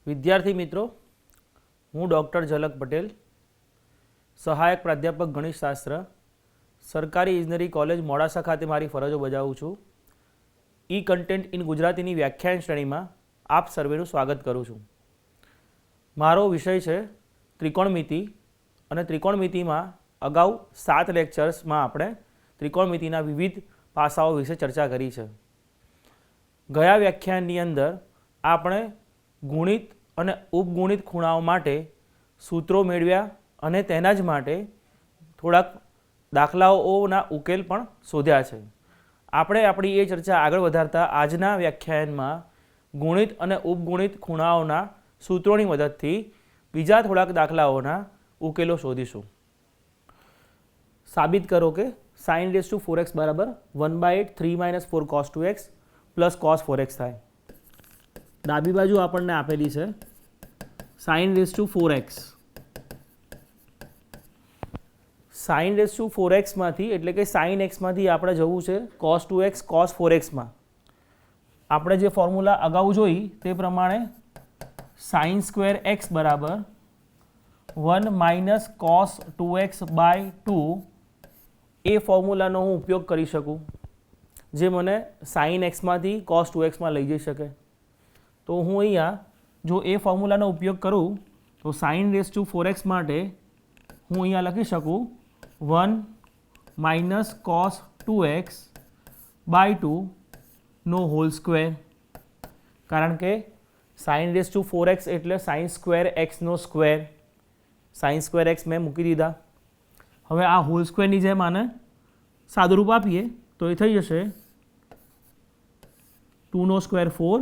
વિદ્યાર્થી મિત્રો, હું ડૉક્ટર ઝલક પટેલ, સહાયક પ્રાધ્યાપક ગણિતશાસ્ત્ર, સરકારી ઇજનેરી કોલેજ મોડાસા ખાતે મારી ફરજો બજાવું છું. ઈ કન્ટેન્ટ ઇન ગુજરાતીની વ્યાખ્યાન શ્રેણીમાં આપ સર્વેનું સ્વાગત કરું છું. મારો વિષય છે ત્રિકોણમિતિ અને ત્રિકોણમિતિમાં અગાઉ 7 લેક્ચર્સમાં આપણે ત્રિકોણમિતિના વિવિધ પાસાઓ વિશે ચર્ચા કરી છે. ગયા વ્યાખ્યાનની અંદર આપણે ગુણિત અને ઉપગુણિત ખૂણાઓ માટે સૂત્રો મેળવ્યા અને તેના જ માટે થોડાક દાખલાઓના ઉકેલ પણ શોધ્યા છે. આપણે આપણી એ ચર્ચા આગળ વધારતા આજના વ્યાખ્યાનમાં ગુણિત અને ઉપગુણિત ખૂણાઓના સૂત્રોની મદદથી બીજા થોડાક દાખલાઓના ઉકેલો શોધીશું. સાબિત કરો કે sin⁴x બરાબર 1/8 3 - 4 cos 2x plus cos 4x થાય. ડાબી બાજુ આપણને આપેલી છે sin⁴x. sin⁴x માંથી એટલે કે sin x માંથી આપણે જવું છે cos 2x cos 4x માં. આપણે જે ફોર્મ્યુલા અગાઉ જોઈ તે પ્રમાણે sin² x બરાબર 1 - cos 2x/2 એ ફોર્મ્યુલાનો હું ઉપયોગ કરી શકું, જે મને sin x માંથી cos 2x માં લઈ જઈ શકે. તો હું અહીંયા જો એ ફોર્મ્યુલાનો ઉપયોગ કરું તો sin⁴x માટે હું અહીંયા લખી શકું 1 - cos 2x/2 નો હોલ સ્ક્વેર, કારણ કે sin⁴x એટલે sin² x નો સ્ક્વેર. sin² x મેં મૂકી દીધા. હવે આ હોલ સ્ક્વેરની જેમ આને સાદુરૂપ આપીએ તો એ થઈ જશે 2 નો સ્ક્વેર 4,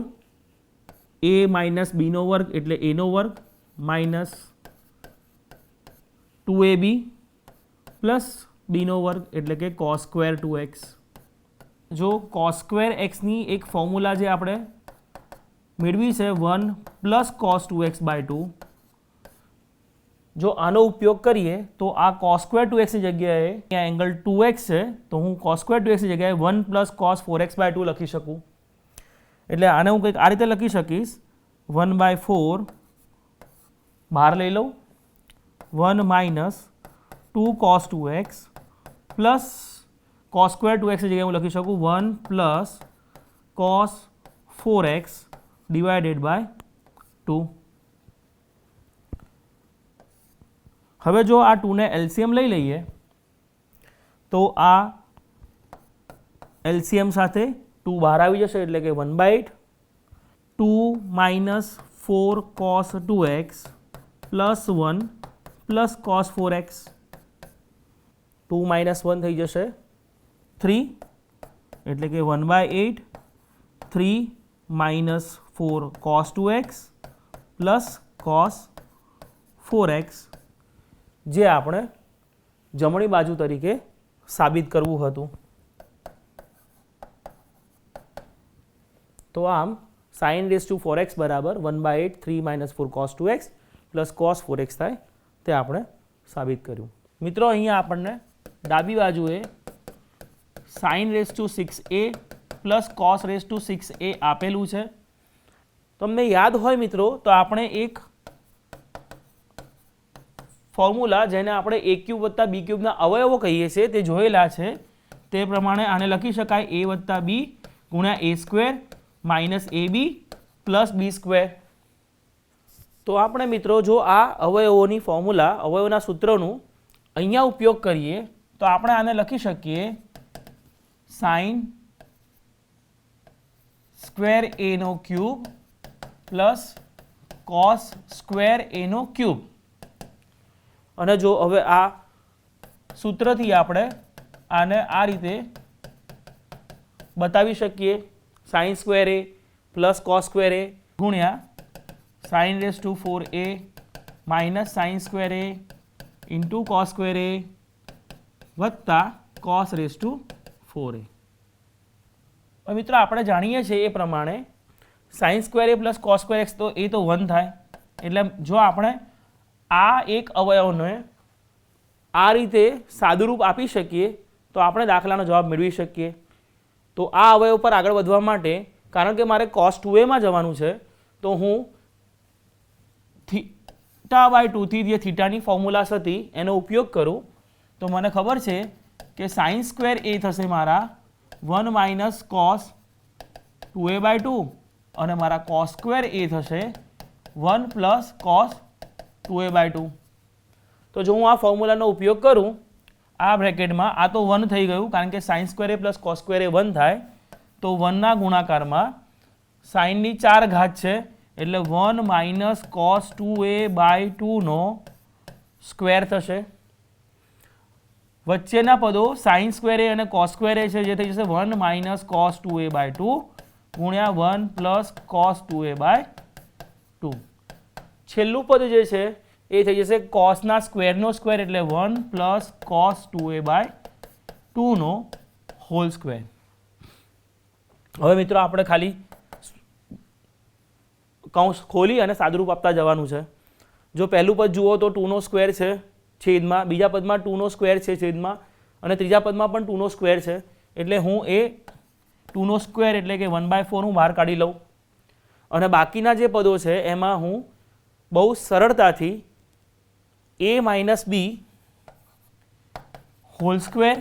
a - b નો વર્ગ એટલે a નો વર્ગ માઇનસ 2ab પ્લસ b નો વર્ગ એટલે કે cos² 2x. જો cos² x ની એક ફોર્મ્યુલા જે આપણે મેળવી છે 1 + cos 2x/2, જો આનો ઉપયોગ કરીએ તો આ cos² 2x ની જગ્યાએ અહીંયા એંગલ 2x છે તો હું cos² 2x ની જગ્યાએ 1 + cos 4x/2 લખી શકું. એટલે આને હું કંઈક આ રીતે લખી શકીશ 1/4 બહાર લઈ લઉં 1 - 2 cos 2x plus cos² 2x ની જગ્યાએ હું લખી શકું 1 + cos 4x / 2. હવે જો આ 2 ને એલસીએમ લઈ લઈએ તો આ એલસીએમ સાથે 2 બહાર આવી જશે એટલે કે 1/8 2 - 4 cos 2x plus 1 plus cos 4x. 2 - 1 થઈ જશે 3 એટલે કે 1/8 3 - 4 cos 2x plus cos 4x, જે આપણે જમણી બાજુ તરીકે સાબિત કરવું હતું. તો આમ sin⁴x બરાબર 1/8 3 - 4 cos 2x plus cos 4x થાય તે આપણે સાબિત કર્યું. મિત્રો, અહીંયા આપણને ડાબી બાજુએ sin⁴a પ્લસ cos⁴a આપેલું છે. તમને યાદ હોય મિત્રો તો આપણે એક ફોર્મ્યુલા જેને આપણે a³ + b³ ના અવયવો કહીએ છીએ તે જોયેલા છે. તે પ્રમાણે આને લખી શકાય a + b ગુણ્યા a² minus ab plus b². તો આપણે મિત્રો જો આ અવયવોની ફોર્મ્યુલા અવયવોના સૂત્રનું અહીંયા ઉપયોગ કરીએ તો આપણે આને લખી શકીએ sin²a³ પ્લસ cos²a³. અને જો હવે આ સૂત્રથી આપણે આને આ રીતે બતાવી શકીએ sin²a પ્લસ cos²a ગુણ્યા sin⁴a minus sin²a into cos²a વત્તા cos⁴a. મિત્રો, આપણે જાણીએ છીએ એ પ્રમાણે sin²a પ્લસ cos²x તો એ તો 1 થાય. એટલે જો આપણે આ એક અવયવને આ રીતે સાદુરૂપ આપી શકીએ તો આપણે દાખલાનો જવાબ મેળવી શકીએ. તો આ અવયવ પર આગળ વધવા માટે કારણ કે મારે cos 2a માં જવાનું છે તો હું θ/2 થી જે થીટાની ફોર્મ્યુલાસ હતી એનો ઉપયોગ કરું તો મને ખબર છે કે સાઇન સ્ક્વેર એ થશે મારા 1 માઇનસ કોસ 2a/2 અને મારા કોસ સ્ક્વેર એ થશે 1 પ્લસ કોસ 2a/2. તો જો હું આ ફોર્મ્યુલાનો ઉપયોગ કરું આ બ્રેકેટમાં, આ તો 1 થઈ ગયું કારણ કે સાઇન સ્ક્વેર એ પ્લસ કોસ સ્ક્વેર એ 1 થાય, તો 1 ના ગુણાકારમાં સાઇનની 4 ઘાત છે એટલે 1 માઇનસ કોસ 2a/2 નો સ્ક્વેર થશે. વચ્ચેના પદો સાઇન સ્ક્વેર એ અને કોસ સ્ક્વેર એ છે, જે થઈ જશે 1 માઇનસ કોસ 2a/2 ગુણ્યા 1 પ્લસ કોસ 2a/2. છેલ્લું પદ જે છે એ થઈ જશે કોસના સ્ક્વેરનો સ્ક્વેર એટલે 1 પ્લસ કોસ 2a/2 નો હોલ સ્ક્વેર. હવે મિત્રો આપણે ખાલી કૌંસ ખોલી અને સાદુરૂપ આપતા જવાનું છે. જો પહેલું પદ જુઓ તો 2 નો સ્ક્વેર છે છેદમાં, બીજા પદમાં 2 નો સ્ક્વેર છે છેદમાં, અને ત્રીજા પદમાં પણ 2 નો સ્ક્વેર છે, એટલે હું એ 2 નો સ્ક્વેર એટલે કે 1/4 હું બહાર કાઢી લઉં અને બાકીના જે પદો છે એમાં હું બહુ સરળતાથી a minus B whole square,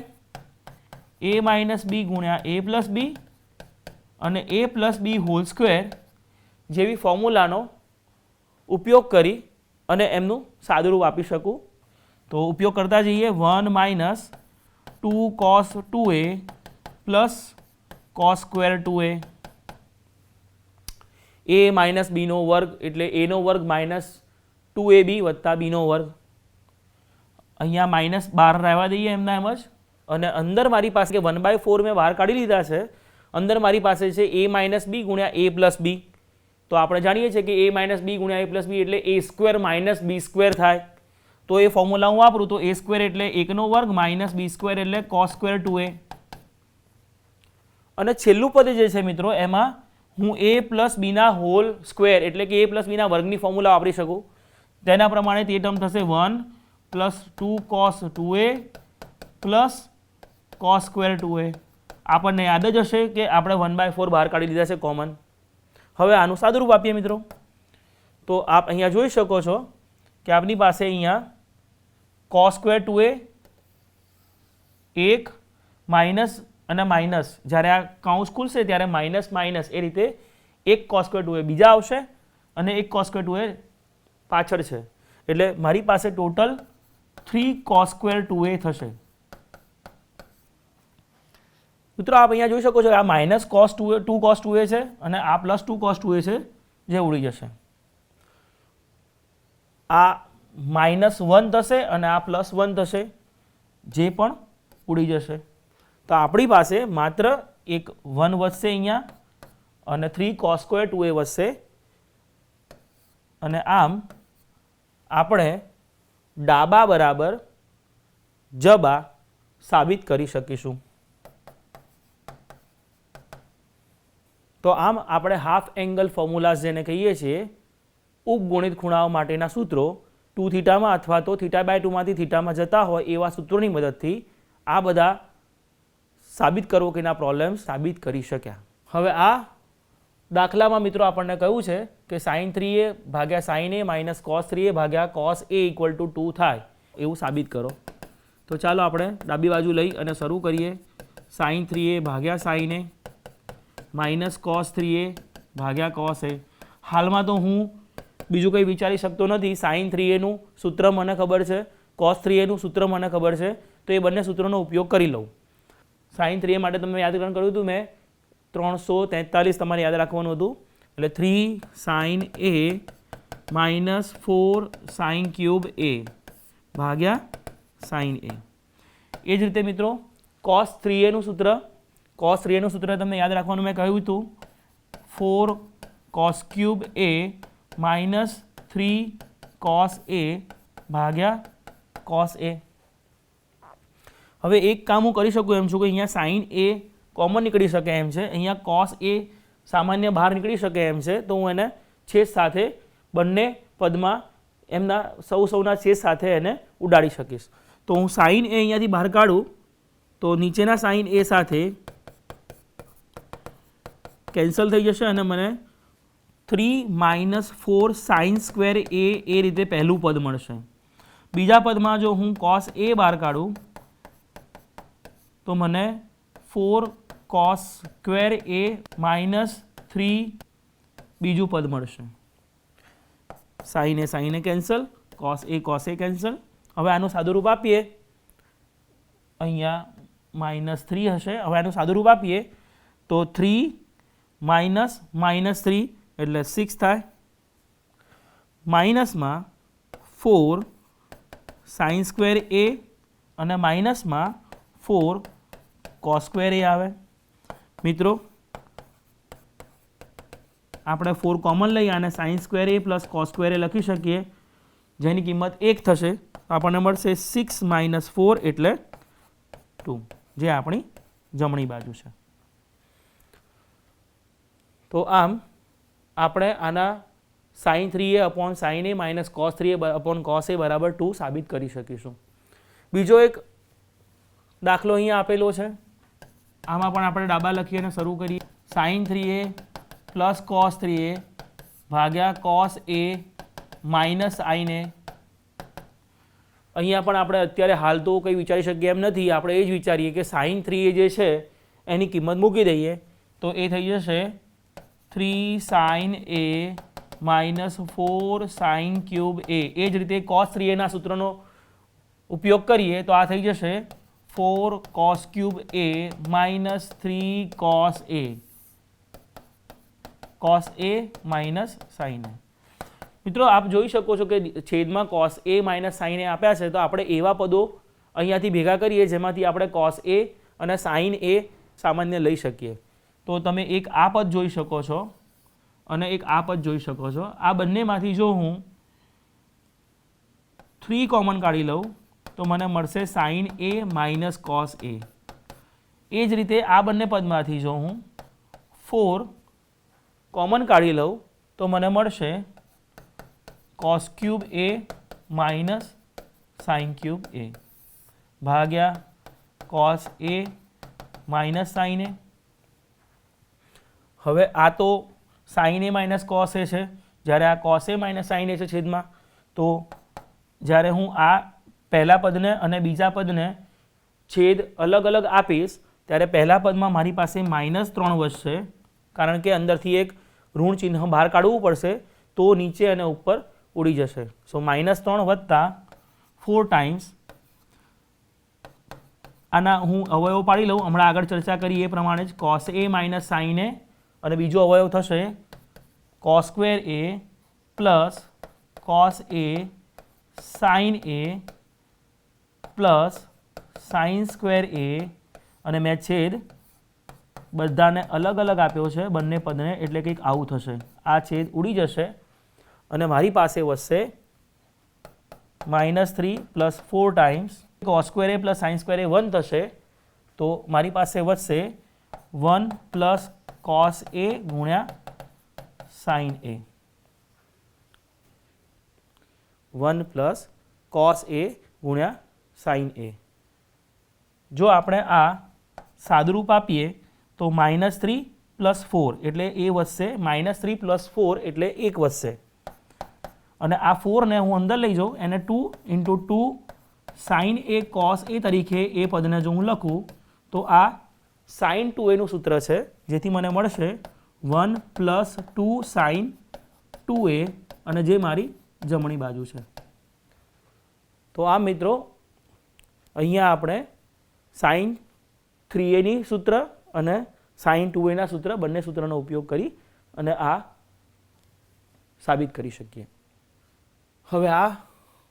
a minus B ગુણ્યા a પ્લસ બી અને a plus B whole square જેવી ફોર્મ્યુલાનો ઉપયોગ કરી અને એમનું સાદુરૂપ આપી શકું. તો ઉપયોગ કરતા જઈએ. 1 minus 2 cos 2a plus cos square 2a, a minus બીનો વર્ગ એટલે એનો વર્ગ માઇનસ 2ab વત્તા બીનો વર્ગ. અહીંયા માઇનસ 12 રહેવા દઈએ એમના એમ જ, અને અંદર મારી પાસે 1/4 મેં બહાર કાઢી લીધા છે, અંદર મારી પાસે છે a માઇનસ બી ગુણ્યા a પ્લસ બી. તો આપણે જાણીએ છીએ કે a માઇનસ બી ગુણ્યા a પ્લસ બી એટલે a square minus b square થાય. તો એ ફોર્મ્યુલા હું વાપરું તો a સ્ક્વેર એટલે 1નો વર્ગ માઇનસ બી સ્ક્વેર એટલે કોસ સ્ક્વેર 2a. અને છેલ્લું પદ જે છે મિત્રો એમાં હું a plus Bina whole square એટલે કે a પ્લસ બીના વર્ગની ફોર્મ્યુલા વાપરી શકું. તેના પ્રમાણે તે ટર્મ થશે 1 plus 2 cos 2a plus cos square 2a. આપણને યાદ જ હશે કે આપણે 1/4 બહાર કાઢી લીધા છે કોમન. હવે આનું સાદુરૂપ આપીએ મિત્રો. તો આપ અહીંયા જોઈ શકો છો કે આપની પાસે અહીંયા કોસ સ્ક્વેર 2a 1 માઇનસ અને માઇનસ, જ્યારે આ કૌંસ ખુલશે ત્યારે માઇનસ માઇનસ એ રીતે 1 કોસ સ્ક્વેર 2a બીજા આવશે અને 1 કોસ સ્ક્વેર 2a પાછળ છે, એટલે મારી પાસે ટોટલ 3 કોસ સ્ક્વેર 2a થશે. મિત્રો આપ અહીંયા જોઈ શકો છો આ માઇનસ કોસ 2 કોસ 2a છે અને આ પ્લસ 2 કોસ 2a છે જે ઉડી જશે. આ -1 થશે અને આ +1 થશે જે પણ ઉડી જશે. તો આપણી પાસે માત્ર એક 1 વધશે અહીંયા અને 3 કોસ સ્ક્વેર 2a વધશે, અને આમ આપણે ડાબા બરાબર જબા સાબિત કરી શકીશું. તો આમ આપણે હાફ એંગલ ફોર્મ્યુલાસ જેને કહીએ છીએ ઉપગુણિત ખૂણાઓ માટેના સૂત્રો 2 થીટામાં અથવા તો θ/2 માંથી થીટામાં જતા હોય એવા સૂત્રોની મદદથી આ બધા સાબિત કરવો કે ના પ્રોબ્લેમ સાબિત કરી શક્યા. હવે આ દાખલામાં મિત્રો આપણને કહ્યું છે કે sin 3a ભાગ્યા sin a minus cos 3a ભાગ્યા cos a = 2 થાય એવું સાબિત કરો. તો ચાલો આપણે ડાબી બાજુ લઈ અને શરૂ કરીએ. sin 3a ભાગ્યા sin a minus cos 3a ભાગ્યા cos a. હાલમાં તો હું બીજું કંઈ વિચારી શકતો નથી. sin 3a નું સૂત્ર મને ખબર છે, cos 3a નું સૂત્ર મને ખબર છે, તો એ બંને સૂત્રોનો ઉપયોગ કરી લઉં. sin 3a માટે તમે યાદકરણ કર્યું હતું મેં 343 તમારે યાદ રાખવાનું હતું, એટલે 3 sin a minus 4 sin cube a ભાગ્યા sin a. એ જ રીતે મિત્રો cos 3a નું સૂત્ર, cos 3a નું સૂત્ર તમને યાદ રાખવાનું મેં કહ્યું હતું 4 cos cube a minus 3 cos a ભાગ્યા cos a. હવે એક કામ હું કરી શકું એમ છું કે અહીંયા sin a કોમન નીકળી શકે એમ છે, અહીંયા cos a સામાન્ય બહાર નીકળી શકે એમ છે, તો હું એને છેદ સાથે બંને પદમાં એમના સૌના છેદ સાથે એને ઉડાડી શકીશ. તો હું sin a અહીંયાથી બહાર કાઢું તો નીચેના sin a સાથે કેન્સલ થઈ જશે અને મને 3 - 4 સાઇન સ્ક્વેર એ રીતે પહેલું પદ મળશે. બીજા પદમાં જો હું cos a બહાર કાઢું તો મને 4 cos સ્ક્વેર a -3 બીજું પદ મળશે. Sign A cancel, cos a cancel. હવે આનું સાદુરૂપ આપીએ, અહીંયા -3 હશે. હવે આનું સાદુરૂપ આપીએ તો 3 - -3 એટલે 6 થાય. માઇનસમાં 4 સાઇન સ્ક્વેર a અને માઇનસમાં 4 cos સ્ક્વેર a આવે. મિત્રો આપણે 4 કોમન લઈએ અને sine square a plus cos square a લખી શકીએ, જેની કિંમત 1 થશે. આપણને મળશે 6 - 4 એટલે 2, જે આપણી જમણી બાજુ છે. તો આમ આપણે આના sin 3a upon sin a minus cos 3a upon cos a બરાબર 2 સાબિત કરી શકીશું. બીજો એક દાખલો અહીંયા આપેલો છે. આમાં પણ આપણે ડાબા લખીએ અને શરૂ કરીએ. sin 3a plus cos 3a ભાગ્યા cos a minus sin a. અહીંયા પણ આપણે અત્યારે હાલ તો કંઈ વિચારી શકીએ એમ નથી. આપણે એ જ વિચારીએ કે sin 3a જે છે એની કિંમત મૂકી દઈએ તો એ થઈ જશે 3 sin a minus 4 sin cube a. એ જ રીતે cos 3a ના સૂત્રનો ઉપયોગ કરીએ તો આ થઈ જશે 4 cos cube a minus 3 cos a minus sin a. મિત્રો આપ જોઈ શકો છો કે છેદમાં cos a minus sin a આપ્યા છે, તો આપણે એવા પદો અહીંયાથી ભેગા કરીએ જેમાંથી આપણે cos a અને sin a સામાન્ય લઈ શકીએ. તો તમે એક આ પદ જોઈ શકો છો અને એક આ પદ જોઈ શકો છો. આ બંનેમાંથી જો હું 3 કોમન કાઢી લઉં તો મને મળશે sin a minus cos a. એ જ રીતે આ બંને પદમાંથી જો હું 4 કોમન કાઢી લઉં તો મને મળશે cos cube a minus sin cube a ભાગ્યા cos a minus sin a. હવે આ તો sin a minus cos a છે, જ્યારે આ cos a minus sin a છે છેદમાં. તો જ્યારે હું આ પહેલા પદને અને બીજા પદને છેદ અલગ અલગ આપીશ ત્યારે પહેલા પદમાં મારી પાસે -3 વધશે, કારણ કે અંદરથી એક ઋણ ચિહ્ન બહાર કાઢવું પડશે, તો નીચે અને ઉપર ઉડી જશે. સો -3 વત્તા 4 ટાઈમ્સ આના હું અવયવ પાડી લઉં, હમણાં આગળ ચર્ચા કરી એ પ્રમાણે જ cos a minus sin a, અને બીજો અવયવ થશે cos square a plus cos a sin a plus sin square a, અને મેં છેદ બધાને અલગ અલગ આપ્યો છે બંને પદને, એટલે કંઈક આવું થશે. આ છેદ ઉડી જશે અને મારી પાસે વધશે -3 plus 4 times cos square a plus sin square a 1 થશે. તો મારી પાસે વધશે 1 પ્લસ cos a ગુણ્યા sin a. 1 plus cos a ગુણ્યા sin a. જો આપણે આ સાદુરૂપ આપીએ તો -3 પ્લસ 4 એટલે એ વધશે, -3 પ્લસ 4 એટલે 1 વધશે, અને આ 4 ને હું અંદર લઈ જાઉં, એને 2 × 2 sin a cos a તરીકે એ પદને જો હું લખું તો આ sin 2a નું સૂત્ર છે, જેથી મને મળશે 1 પ્લસ 2 sin 2a, અને જે મારી જમણી બાજુ છે. તો આ મિત્રો અહીંયા આપણે sin 3a ની સૂત્ર અને sin 2a ના સૂત્ર, બંને સૂત્રનો ઉપયોગ કરી અને આ સાબિત કરી શકીએ. હવે આ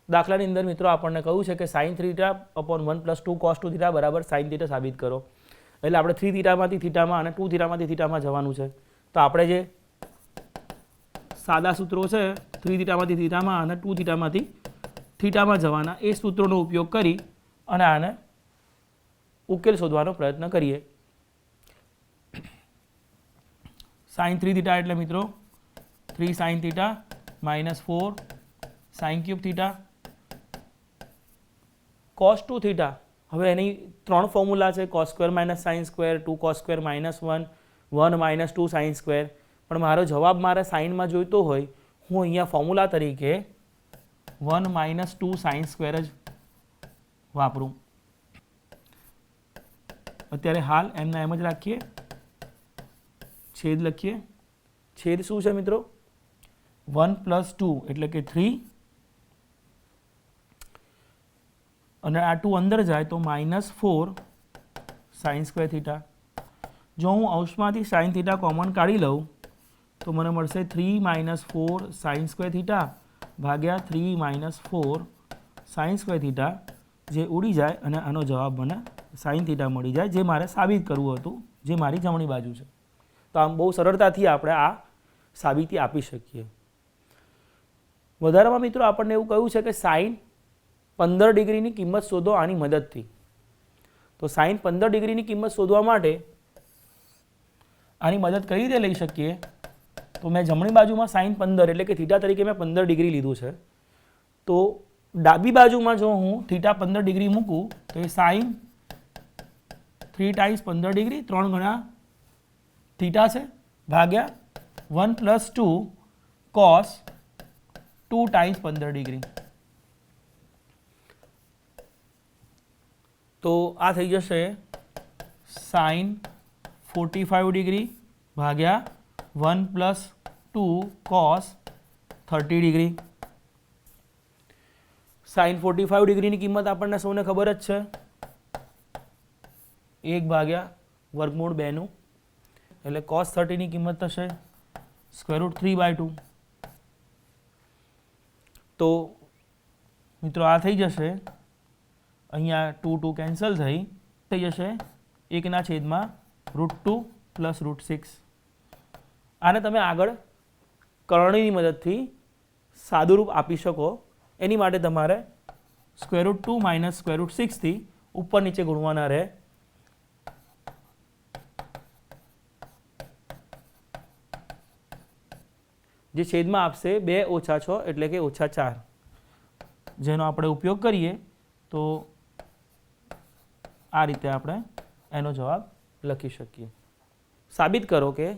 દાખલાની અંદર મિત્રો આપણને કહ્યું છે કે sin 3θ upon 1 + 2 cos 2θ બરાબર sin θ સાબિત કરો. એટલે આપણે 3θ માંથી થીટામાં અને 2θ માંથી થીટામાં જવાનું છે. તો આપણે જે સાદા સૂત્રો છે 3θ માંથી થીટામાં અને 2θ માંથી થીટામાં જવાના, એ સૂત્રોનો ઉપયોગ કરી અને આને ઉકેલ શોધવાનો પ્રયત્ન કરીએ. sin 3θ એટલે મિત્રો 3 sin θ -4 sin ક્યુબ θ cos 2θ. હવે એની 3 ફોર્મ્યુલા છે, cos square minus sin square, 2 cos square -1, 1 - 2 sin square. પણ મારો જવાબ મારે સાઇનમાં જોઈતો હોય, હું અહીંયા ફોર્મ્યુલા તરીકે 1 - 2 sin સ્ક્વેર જ વાપરું. અત્યારે હાલ એમના એમ જ રાખીએ, છેદ લખીએ. છેદ શું છે મિત્રો? 1 + 2 એટલે કે 3, અને આ 2 અંદર જાય તો -4 sin સ્ક્વેર થીટા. જો હું અંશમાંથી sin થીટા કોમન કાઢી લઉં તો મને મળશે 3 - 4 sin સ્ક્વેર થીટા ભાગ્યા 3 - 4 sin સ્ક્વેર થીટા, જે ઉડી જાય અને આનો જવાબ મને sin થીટા મળી જાય, જે મારે સાબિત કરવું હતું, જે મારી જમણી બાજુ છે. તો આમ બહુ સરળતાથી આપણે આ સાબિતી આપી શકીએ. વધારામાં મિત્રો આપણને એવું કહ્યું છે કે sin 15 ડિગ્રીની કિંમત શોધો આની મદદથી. તો sin 15 ડિગ્રીની કિંમત શોધવા માટે આની મદદ કઈ રીતે લઈ શકીએ? તો મેં જમણી બાજુમાં sin 15 એટલે કે થીટા તરીકે મેં 15 ડિગ્રી લીધું છે. તો ડાબી બાજુમાં જો હું થીટા 15 ડિગ્રી મૂકું તો એ sin 3 ટાઈમ્સ 15 ડિગ્રી 3 ગણા થીટા છે ભાગ્યા 1 + 2 cos 2 ટાઈમ્સ 15 ડિગ્રી. તો આ થઈ જશે sin 45 ડિગ્રી ભાગ્યા 1 + 2 cos 30 ડિગ્રી. sin 45 ડિગ્રીની કિંમત આપણને સૌને ખબર જ છે, 1/√2, એટલે cos 30ની કિંમત થશે √3/2. તો મિત્રો આ થઈ જશે, અહીંયા 2 કેન્સલ થઈ જશે, 1/√2 + √6. આને તમે આગળ કરણીની મદદથી સાદુરૂપ આપી શકો. એની માટે તમારે √2 - √6 થી ઉપર નીચે ગુણવાના રહે. જે છેદમાં આપશે 2 - 6 એટલે કે -4, જેનો આપણે ઉપયોગ કરીએ તો આ રીતે આપણે એનો જવાબ લખી શકીએ. સાબિત કરો કે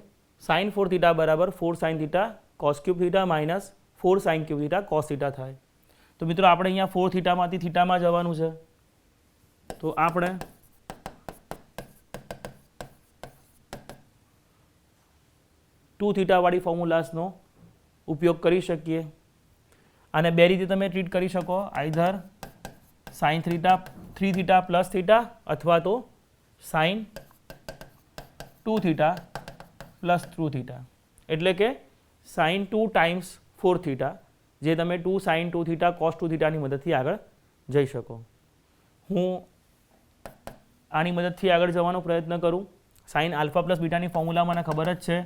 sin 4 થીટા બરાબર 4 sin theta cos cube theta minus 4 sin cube theta cos theta થાય. તો મિત્રો આપણે અહીંયા 4 થીટામાંથી થીટામાં જવાનું છે. તો આપણે ટુ થીટાવાળી ફોર્મ્યુલાસનો ઉપયોગ કરી શકીએ. આને બે રીતે તમે ટ્રીટ કરી શકો, either sin 3 theta plus theta અથવા તો sin 2 થીટા પ્લસ 2 થીટા, એટલે કે sin 2 ટાઈમ્સ 4 થીટા, જે તમે 2 sin 2 થીટા cos 2 થીટાની મદદથી આગળ જઈ શકો. હું આની મદદથી આગળ જવાનો પ્રયત્ન કરું. sin આલ્ફા પ્લસ બીટાની ફોર્મ્યુલા મને ખબર જ છે,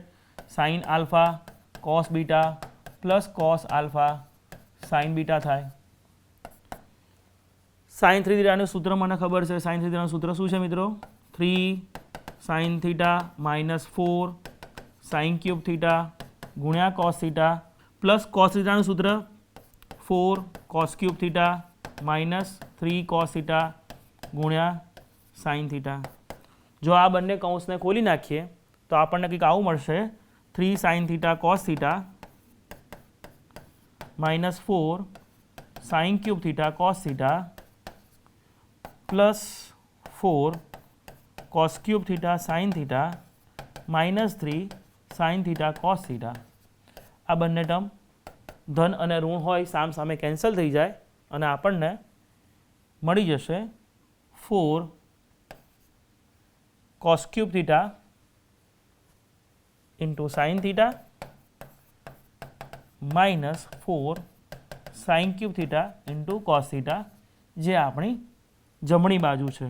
sin alpha cos beta plus cos alpha sin beta થાય. sin 3 થીટાનું સૂત્ર મને ખબર છે. sin 3 થીટાનું સૂત્ર શું છે મિત્રો? 3 sin theta minus 4 sin cube theta ગુણ્યા cos થીટા પ્લસ cos થીટાનું સૂત્ર 4 cos cube theta minus 3 cos theta ગુણ્યા sin થીટા. જો આ બંને કૌંસને ખોલી નાખીએ તો આપણને કંઈક આવું મળશે, 3 sin theta cos theta minus 4 sin cube theta cos theta plus 4 cos cube theta sin theta minus 3 sin theta cos theta. આ બંને ટર્મ ધન અને ઋણ હોય સામ સામે કેન્સલ થઈ જાય અને આપણને મળી જશે 4 cos cube theta into sin theta minus 4 sin cube theta into cos theta, જે આપણી જમણી બાજુ છે.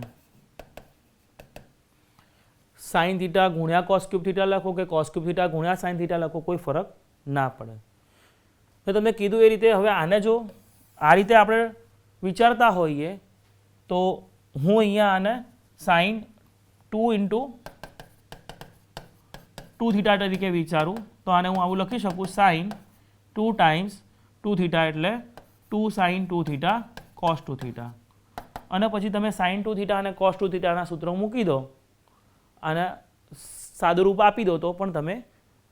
sin થીટા ગુણ્યા cos ક્યુબ થીટા લખો કે cos ક્યુબ થીટા ગુણ્યા sin થીટા લખો, કોઈ ફરક ના પડે. તો તમે કીધું એ રીતે હવે આને જો આ રીતે આપણે વિચારતા હોઈએ તો હું અહીંયા આને sin 2 ઇન્ટુ 2 થીટા તરીકે વિચારું તો આને હું આવું લખી શકું, sin 2 ટાઈમ્સ 2 થીટા એટલે 2 sin 2 થીટા cos 2 થીટા. અને પછી તમે sin 2 થીટા અને cos 2 થીટાના સૂત્રો મૂકી દો અને સાદુરૂપ આપી દો તો પણ તમે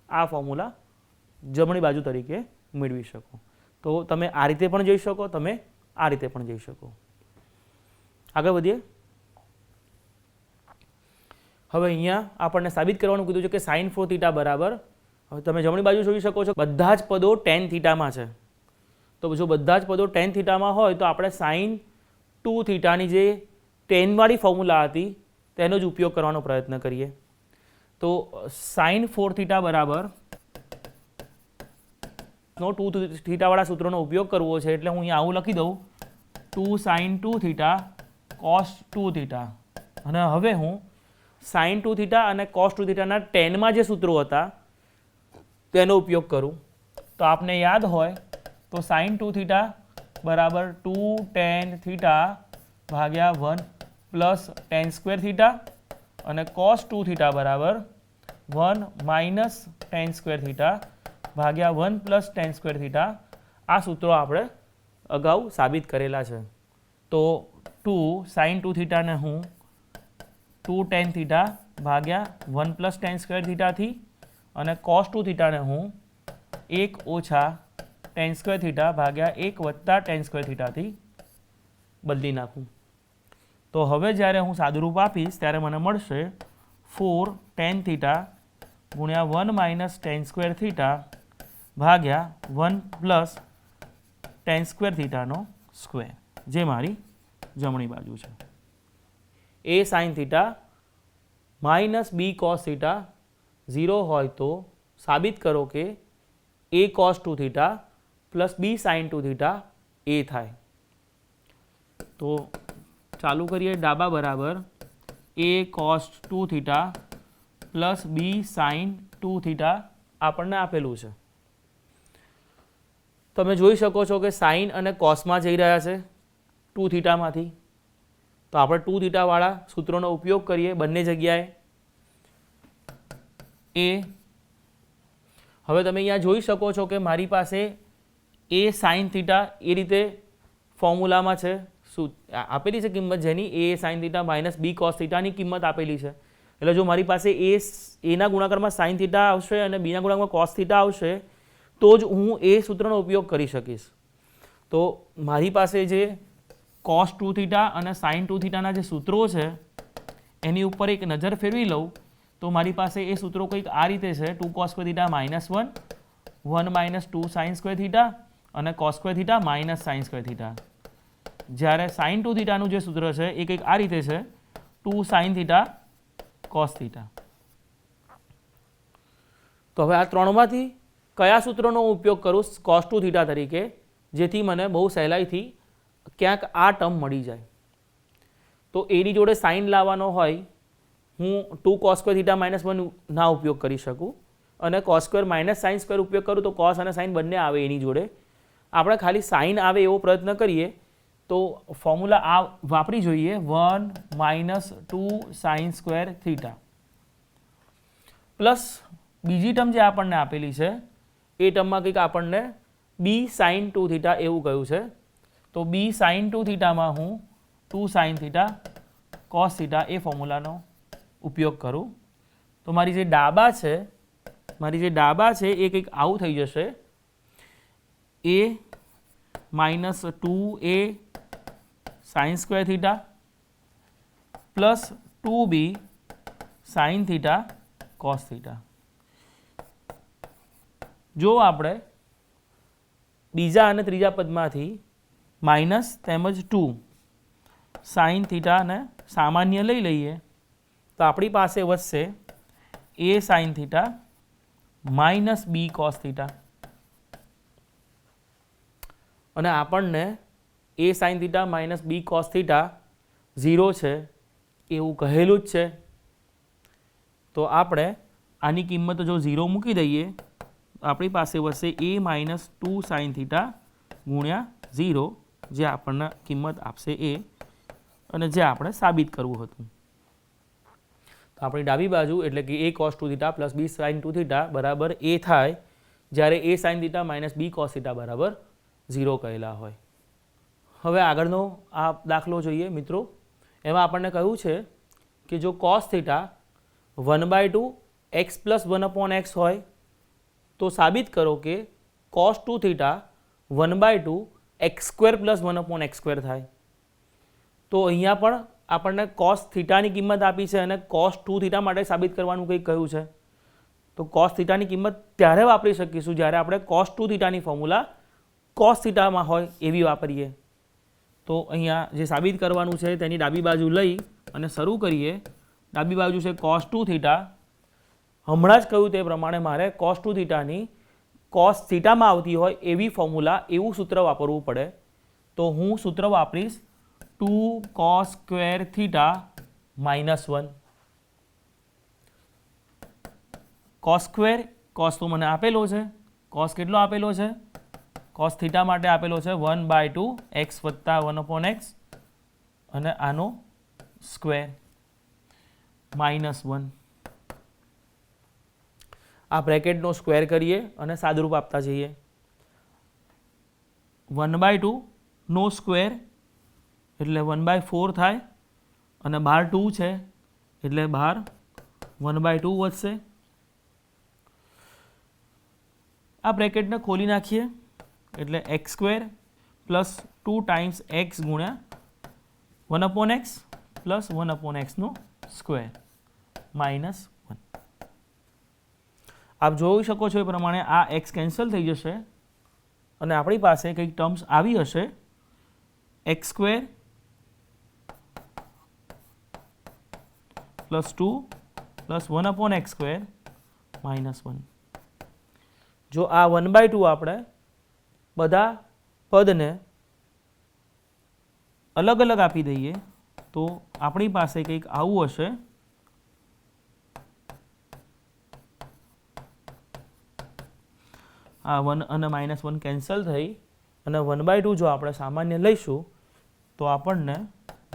આ ફોર્મ્યુલા જમણી બાજુ તરીકે મેળવી શકો. તો તમે આ રીતે પણ જઈ શકો, તમે આ રીતે પણ જઈ શકો. આગળ વધીએ. હવે અહીંયા આપણને સાબિત કરવાનું કીધું છે કે સાઇન 4 થીટા બરાબર, હવે તમે જમણી બાજુ જોઈ શકો છો બધા જ પદો ટેન થીટામાં છે. તો જો બધા જ પદો ટેન થીટામાં હોય તો આપણે સાઇન 2 થીટાની જે ટેનવાળી ફોર્મ્યુલા હતી તેનો જ ઉપયોગ કરવાનો પ્રયત્ન કરીએ. તો સાઇન 4 થીટા બરાબર નો 2 થીટાવાળા સૂત્રનો ઉપયોગ કરવો છે એટલે હું અહીંયા આવું લખી દઉં 2 સાઇન 2 થીટા કોસ 2 થીટા. અને હવે હું સાઇન 2 થીટા અને કોસ 2 થીટાના ટેનમાં જે સૂત્રો હતા તેનો ઉપયોગ કરું. તો આપને યાદ હોય તો સાઇન 2 થીટા બરાબર 2 ટેન થીટા ભાગ્યા 1 પ્લસ ટેન સ્ક્વેર થીટા અને કોસ 2 થીટા બરાબર 1 માઇનસ ટેન સ્ક્વેર થીટા ભાગ્યા 1 પ્લસ ટેન સ્ક્વેર થીટા. આ સૂત્રો આપણે અગાઉ સાબિત કરેલા છે. તો 2 સાઇન 2 થીટાને હું 2 ટેન થીટા ભાગ્યા 1 પ્લસ ટેન સ્ક્વેર થીટાથી અને કોસ 2 થીટાને હું 1 ઓછા ટેન સ્ક્વેર થીટા ભાગ્યા 1 વત્તા ટેન સ્ક્વેર થીટાથી બદલી નાખું. તો હવે જ્યારે હું સાદુરૂપ આપીશ ત્યારે મને મળશે 4 ટેન થીટા ગુણ્યા 1 માઇનસ ટેન સ્ક્વેર થીટા ભાગ્યા 1 પ્લસ ટેન સ્ક્વેર થીટાનો સ્ક્વેર, જે મારી જમણી બાજુ છે. A sine theta minus B cos theta 0 હોય તો સાબિત કરો કે A cos 2 theta plus B sine 2 theta A થાય. તો ચાલુ કરીએ. ડાબા બરાબર A cos 2 theta plus B sine 2 theta આપણને આપેલું છે. તમે જોઈ શકો છો કે સાઇન અને કોસમાં જઈ રહ્યા છે 2 થીટામાંથી. તો આપણે 2 થીટાવાળા સૂત્રોનો ઉપયોગ કરીએ બંને જગ્યાએ. એ હવે તમે અહીંયા જોઈ શકો છો કે મારી પાસે એ સાઇન થીટા એ રીતે ફોર્મ્યુલામાં છે, શું આપેલી છે કિંમત જેની A sine theta minus B cos થીટાની કિંમત આપેલી છે. એટલે જો મારી પાસે એના ગુણાકારમાં સાઇન થીટા આવશે અને બીના ગુણાકારમાં કોસ થીટા આવશે તો જ હું એ સૂત્રનો ઉપયોગ કરી શકીશ. તો મારી પાસે જે કોસ 2 થીટા અને સાઇન 2 થીટાના જે સૂત્રો છે એની ઉપર એક નજર ફેરવી લઉં તો મારી પાસે એ સૂત્રો કંઈક આ રીતે છે. 2 cos square theta minus 1, 1 minus 2 sine square theta અને cos square theta minus sine square theta. જ્યારે સાઇન 2 થીટાનું જે સૂત્ર છે એ કંઈક આ રીતે છે 2 સાઇન થીટા કોસ થીટા. તો હવે આ ત્રણમાંથી કયા સૂત્રનો ઉપયોગ કરું કોસ 2 થીટા તરીકે, જેથી મને બહુ સહેલાઈથી ક્યાંક આ ટર્મ મળી જાય. તો એની જોડે સાઇન લાવવાનો હોય હું 2 કોસ સ્ક્વેર થીટા માઇનસ 1 ના ઉપયોગ કરી શકું અને cos square minus sine square ઉપયોગ કરું તો કોસ અને સાઇન બંને આવે એની જોડે. આપણે ખાલી સાઇન આવે એવો પ્રયત્ન કરીએ તો ફોર્મ્યુલા આ વાપરી જોઈએ 1 minus 2 sine square theta plus બીજી ટર્મ જે આપણને આપેલી છે એ ટર્મમાં કંઈક આપણને બી સાઇન 2 થીટા એવું કહ્યું છે. તો બી સાઇન 2 થીટામાં હું 2 સાઇન થીટા કોસ થીટા એ ફોર્મ્યુલાનો ઉપયોગ કરું. તો મારી જે ડાબા છે એ કંઈક આવું થઈ જશે A minus 2a sine square theta plus 2b sine theta cos theta. જો આપણે બીજા અને ત્રીજા પદમાંથી માઇનસ તેમજ 2 સાઇન થીટાને સામાન્ય લઈ લઈએ તો આપણી પાસે વધશે A sine theta minus B cos theta અને આપણને A sine theta minus B cos theta 0 છે એવું કહેલું જ છે. તો આપણે આની કિંમત જો 0 મૂકી દઈએ તો આપણી પાસે વધશે એ માઇનસ 2 સાઇન થીટા ગુણ્યા 0, જે આપણને કિંમત આપશે એ અને જે આપણે સાબિત કરવું હતું. તો આપણી ડાબી બાજુ એટલે કે A cos 2 theta plus B sine 2 theta બરાબર એ થાય જ્યારે A sine theta minus B cos theta બરાબર 0 કહેલા હોય. હવે આગળનો આ દાખલો જોઈએ મિત્રો. એમાં આપણને કહ્યું છે કે જો cos theta 1/2 x plus 1/x હોય તો સાબિત કરો કે cos 2 theta 1/2 x square plus 1/x² થાય. તો અહીંયા પણ આપણને cos થીટાની કિંમત આપી છે અને cos 2 થીટા માટે સાબિત કરવાનું કંઈક કહ્યું છે. તો cos થીટાની કિંમત ત્યારે વાપરી શકીશું જ્યારે આપણે cos 2 થીટાની ફોર્મ્યુલા cos થીટામાં હોય એવી વાપરીએ. તો અહીંયા જે સાબિત કરવાનું છે તેની ડાબી બાજુ લઈ અને શરૂ કરીએ. ડાબી બાજુ છે cos 2 થીટા. હમણાં જ કહ્યું તે પ્રમાણે મારે cos 2 થીટાની cos થીટામાં આવતી હોય એવી ફોર્મ્યુલા, એવું સૂત્ર વાપરવું પડે. તો હું સૂત્ર વાપરીશ 2 cos square theta -1. cos square, cos તો મને આપેલો છે, cos કેટલો આપેલો છે? cos થીટા માટે આપેલો છે 1/2 x વત્તા 1/x અને આનો સ્ક્વેર -1. આ બ્રેકેટનો સ્ક્વેર કરીએ અને સાદુરૂપ આપતા જઈએ. 1/2 નો સ્ક્વેર એટલે 1/4 થાય અને બહાર 2 છે એટલે બહાર 1/2 વધશે. આ બ્રેકેટને ખોલી નાખીએ એટલે x² પ્લસ 2 ટાઈમ્સ x ગુણ્યા 1/x પ્લસ 1/x નો સ્ક્વેર -1. આપ જોઈ શકો છો એ પ્રમાણે આ x કેન્સલ થઈ જશે અને આપણી પાસે કંઈક ટર્મ્સ આવી હશે x² પ્લસ 2 પ્લસ 1/x² -1. જો આ 1/2 આપણે બધા પદને અલગ અલગ આપી દઈએ તો આપણી પાસે કંઈક આવું હશે. આ 1 અને -1 કેન્સલ થઈ અને 1/2 જો આપણે સામાન્ય લઈશું તો આપણને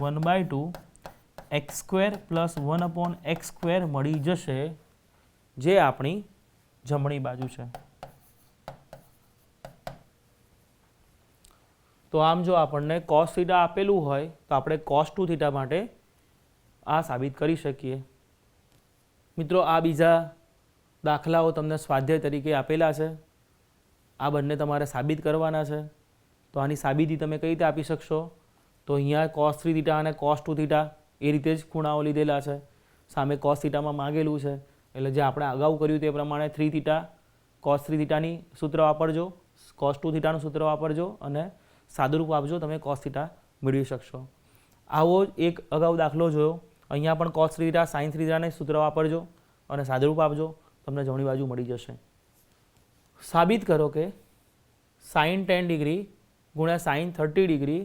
1/2 x² પ્લસ 1/x² મળી જશે, જે આપણી જમણી બાજુ છે. તો આમ જો આપણને cos થીટા આપેલું હોય તો આપણે cos 2 થીટા માટે આ સાબિત કરી શકીએ. મિત્રો, આ બીજા દાખલાઓ તમને સ્વાધ્યાય તરીકે આપેલા છે. આ બંને તમારે સાબિત કરવાના છે. તો આની સાબિતી તમે કઈ રીતે આપી શકશો? તો અહીંયા cos 3 થીટા અને cos 2 થીટા એ રીતે જ ખૂણાઓ લીધેલા છે. સામે cos થીટામાં માગેલું છે એટલે જે આપણે અગાઉ કર્યું તે પ્રમાણે 3 થીટા cos 3 થીટાની સૂત્ર વાપરજો, cos 2 થીટાનું સૂત્ર વાપરજો અને સાદુરૂપ આપજો, તમે cos થીટા મેળવી શકશો. આવો એક અગાઉ દાખલો જોયો. અહીંયા પણ cos 3 થીટા sin 3 થીટાને સૂત્ર વાપરજો અને સાદુરૂપ આપજો, તમને જમણી બાજુ મળી જશે. સાબિત કરો કે sin 10 ડિગ્રી ગુણ્યા sin 30 ડિગ્રી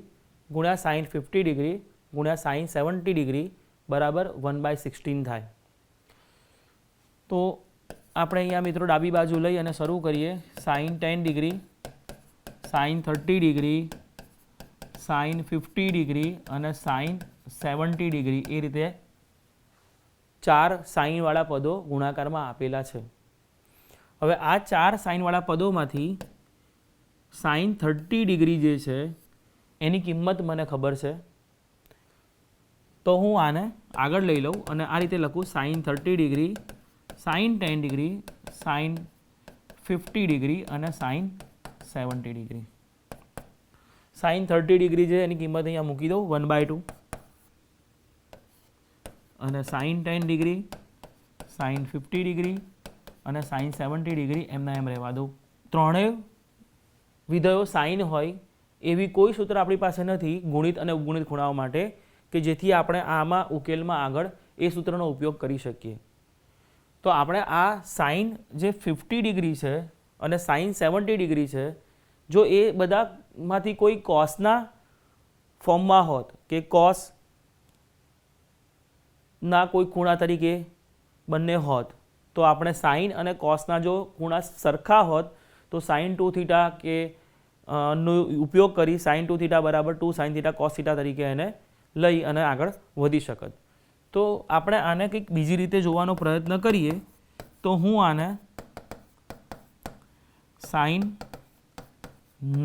ગુણ્યા sin 50 ડિગ્રી ગુણ્યા sin 70 ડિગ્રી બરાબર 1/16 થાય. તો આપણે અહીંયા મિત્રો ડાબી બાજુ લઈ અને શરૂ કરીએ. sin 10 degree, sin 30 degree, sin 50 degree અને sin 70 ડિગ્રી એ રીતે 4 સાઇનવાળા પદો ગુણાકારમાં આપેલા છે. હવે આ 4 સાઇનવાળા પદોમાંથી sin 30 ડિગ્રી જે છે એની કિંમત મને ખબર છે. તો હું આને આગળ લઈ લઉં અને આ રીતે લખું sin 30 degree, sin 10 degree, sin 50 degree અને sin 70 ડિગ્રી. sin 30 ડિગ્રી છે એની કિંમત અહીંયા મૂકી દઉં 1/2 અને sin 10 ડિગ્રી, sin 50 ડિગ્રી અને sin 70 ડિગ્રી એમના એમ રહેવા દઉં. ત્રણેય વિધેયો સાઇન હોય એવી કોઈ સૂત્ર આપણી પાસે નથી ગુણિત અને ઉપગુણિત ખૂણાઓ માટે કે જેથી આપણે આમાં ઉકેલમાં આગળ એ સૂત્રનો ઉપયોગ કરી શકીએ. તો આપણે આ સાઇન જે 50 ડિગ્રી છે અને sin 70 ડિગ્રી છે, જો એ બધામાંથી કોઈ કોસના ફોર્મમાં હોત કે કોસ ના કોઈ ખૂણા તરીકે બંને હોત તો આપણે સાઇન અને કોસના જો ખૂણા સરખા હોત તો sin 2 થીટા કે નો ઉપયોગ કરી sin 2 થીટા બરાબર 2 sin થીટા cos થીટા તરીકે એને લઈ અને આગળ વધી શકત. તો આપણે આને કંઈક બીજી રીતે જોવાનો પ્રયત્ન કરીએ. તો હું આને sin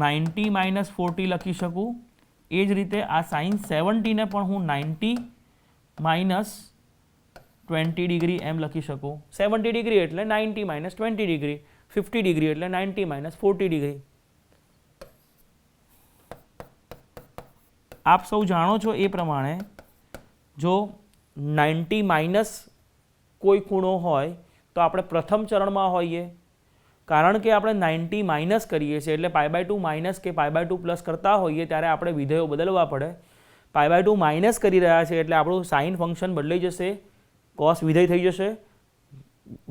90 - 40 લખી શકું. એ જ રીતે આ sin 70 ને પણ હું 90 - 20 ડિગ્રી એમ લખી શકું. 70 ડિગ્રી એટલે 90 - 20 ડિગ્રી. 50 ડિગ્રી એટલે 90 માઇનસ 40 ડિગ્રી. આપ સૌ જાણો છો એ પ્રમાણે જો 90 માઇનસ કોઈ ખૂણો હોય તો આપણે પ્રથમ ચરણમાં હોઈએ, કારણ કે આપણે 90 માઇનસ કરીએ છીએ એટલે π/2 માઇનસ કે π/2 પ્લસ કરતા હોઈએ ત્યારે આપણે વિધેયો બદલવા પડે. π/2 માઇનસ કરી રહ્યા છે એટલે આપણું સાઇન ફંક્શન બદલાઈ જશે, કોસ વિધેય થઈ જશે,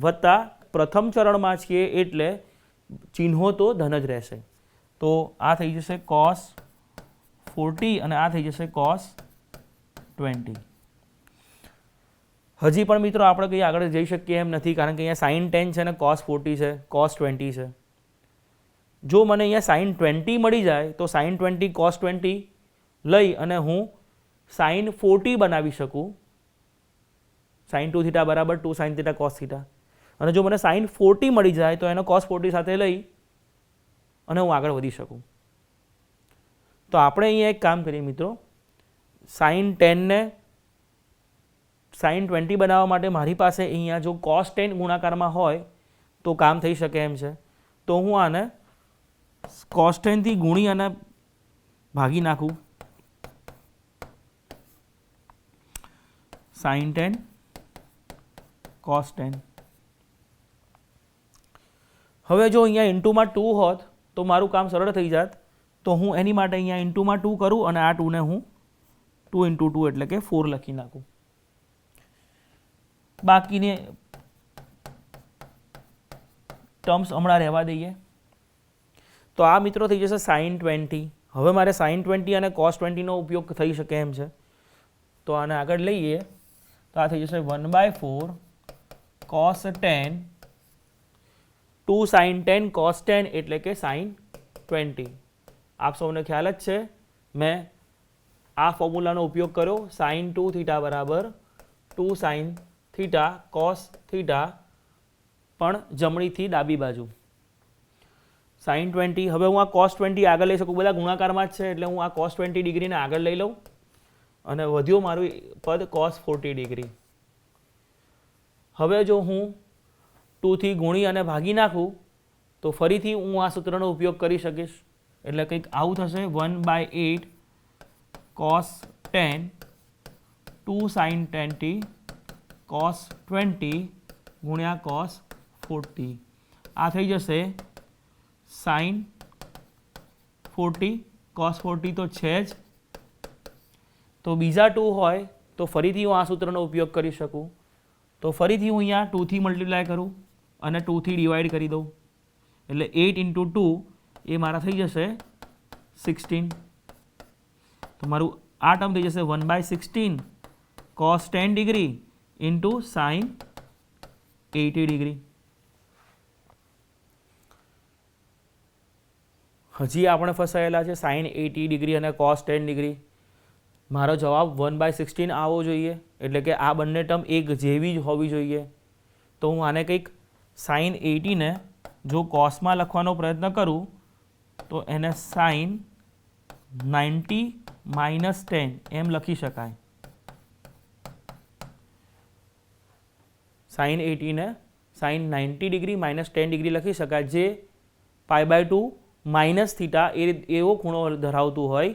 વત્તા પ્રથમ ચરણમાં છીએ એટલે ચિહ્નો તો ધન જ રહેશે. તો આ થઈ જશે કોસ 40 અને આ થઈ જશે કોસ 20. હજી પણ મિત્રો આપણે કંઈ આગળ જઈ શકીએ એમ નથી, કારણ કે અહીંયા સાઇન 10 છે અને કોસ 40 છે, કોસ 20 છે. જો મને અહીંયા સાઇન 20 મળી જાય તો સાઇન 20 કોસ 20 લઈ અને હું સાઇન 40 બનાવી શકું, સાઇન 2 થીટા બરાબર 2 સાઇન થીટા કોસ થીટા. અને જો મને સાઇન 40 મળી જાય તો એનો કોસ 40 સાથે લઈ અને હું આગળ વધી શકું. તો આપણે અહીંયા એક કામ કરીએ મિત્રો, સાઇન 10 ને સાઇન 20 બનાવવા માટે મારી પાસે અહીંયા જો કોસ 10 ગુણાકારમાં હોય તો કામ થઈ શકે એમ છે. તો હું આને કોસ 10 થી ગુણી અને ભાગી નાખું, સાઇન 10 કોસ 10. હવે જો અહીંયા ઇન્ટુમાં 2 હોત તો મારું કામ સરળ થઈ જાત. તો હું એની માટે અહીંયા ઇન્ટુમાં 2 કરું અને આ 2 ને હું 2 × 2 એટલે કે 4 લખી નાખું. બાકીને ટર્મ્સ હમણાં રહેવા દઈએ. તો આ મિત્રો થઈ જશે સાઇન 20. હવે મારે સાઇન 20 અને કોસ 20 નો ઉપયોગ થઈ શકે એમ છે, તો આને આગળ લઈએ તો આ થઈ જશે 1/4 કોસ 10 2 સાઇન 10 કોસ 10 એટલે કે સાઇન 20. આપ સૌને ખ્યાલ જ છે, મેં આ ફોર્મ્યુલાનો ઉપયોગ કર્યો, સાઇન 2 થીટા બરાબર 2 સાઇન થીટા કોસ થીટા, પણ જમણીથી ડાબી બાજુ સાઇન 20. હવે હું આ કોસ 20 આગળ લઈ શકું, બધા ગુણાકારમાં જ છે એટલે હું આ કોસ 20 ડિગ્રીને આગળ લઈ લઉં અને વધ્યો મારું પદ કોસ 40 ડિગ્રી. હવે જો હું 2 થી ગુણી અને ભાગી નાખું તો ફરીથી હું આ સૂત્રનો ઉપયોગ કરી શકીશ, એટલે કંઈક આવું થશે 1/8 કોસ 10 2 સાઇન 10t કોસ 20 ગુણ્યા કોસ 40. આ થઈ જશે સાઇન 40 કોસ 40 તો છે જ, તો બીજા 2 હોય તો ફરીથી હું આ સૂત્રનો ઉપયોગ કરી શકું. તો ફરીથી હું અહીંયા 2 થી મલ્ટીપ્લાય કરું અને 2 થી ડિવાઈડ કરી દઉં એટલે 8 × 2 એ મારા થઈ જશે 16. તો મારું આ ટર્મ થઈ જશે 1/16 cos 10 degree into sign 80 degree. હજી આપણે ફસાયેલા છે સાઇન 80 ડિગ્રી અને કોસ 10 ડિગ્રી. મારો જવાબ 1/16 આવવો જોઈએ, એટલે કે આ બંને ટર્મ એક જેવી જ હોવી જોઈએ. તો હું આને કંઈક સાઇન 80 ને જો કોસમાં લખવાનો પ્રયત્ન કરું તો એને સાઇન 90 માઇનસ 10 એમ લખી શકાય. સાઇન 80 ને સાઇન 90 ડિગ્રી માઇનસ 10 ડિગ્રી લખી શકાય, જે π/2 માઇનસ થીટા એવો ખૂણો ધરાવતું હોય.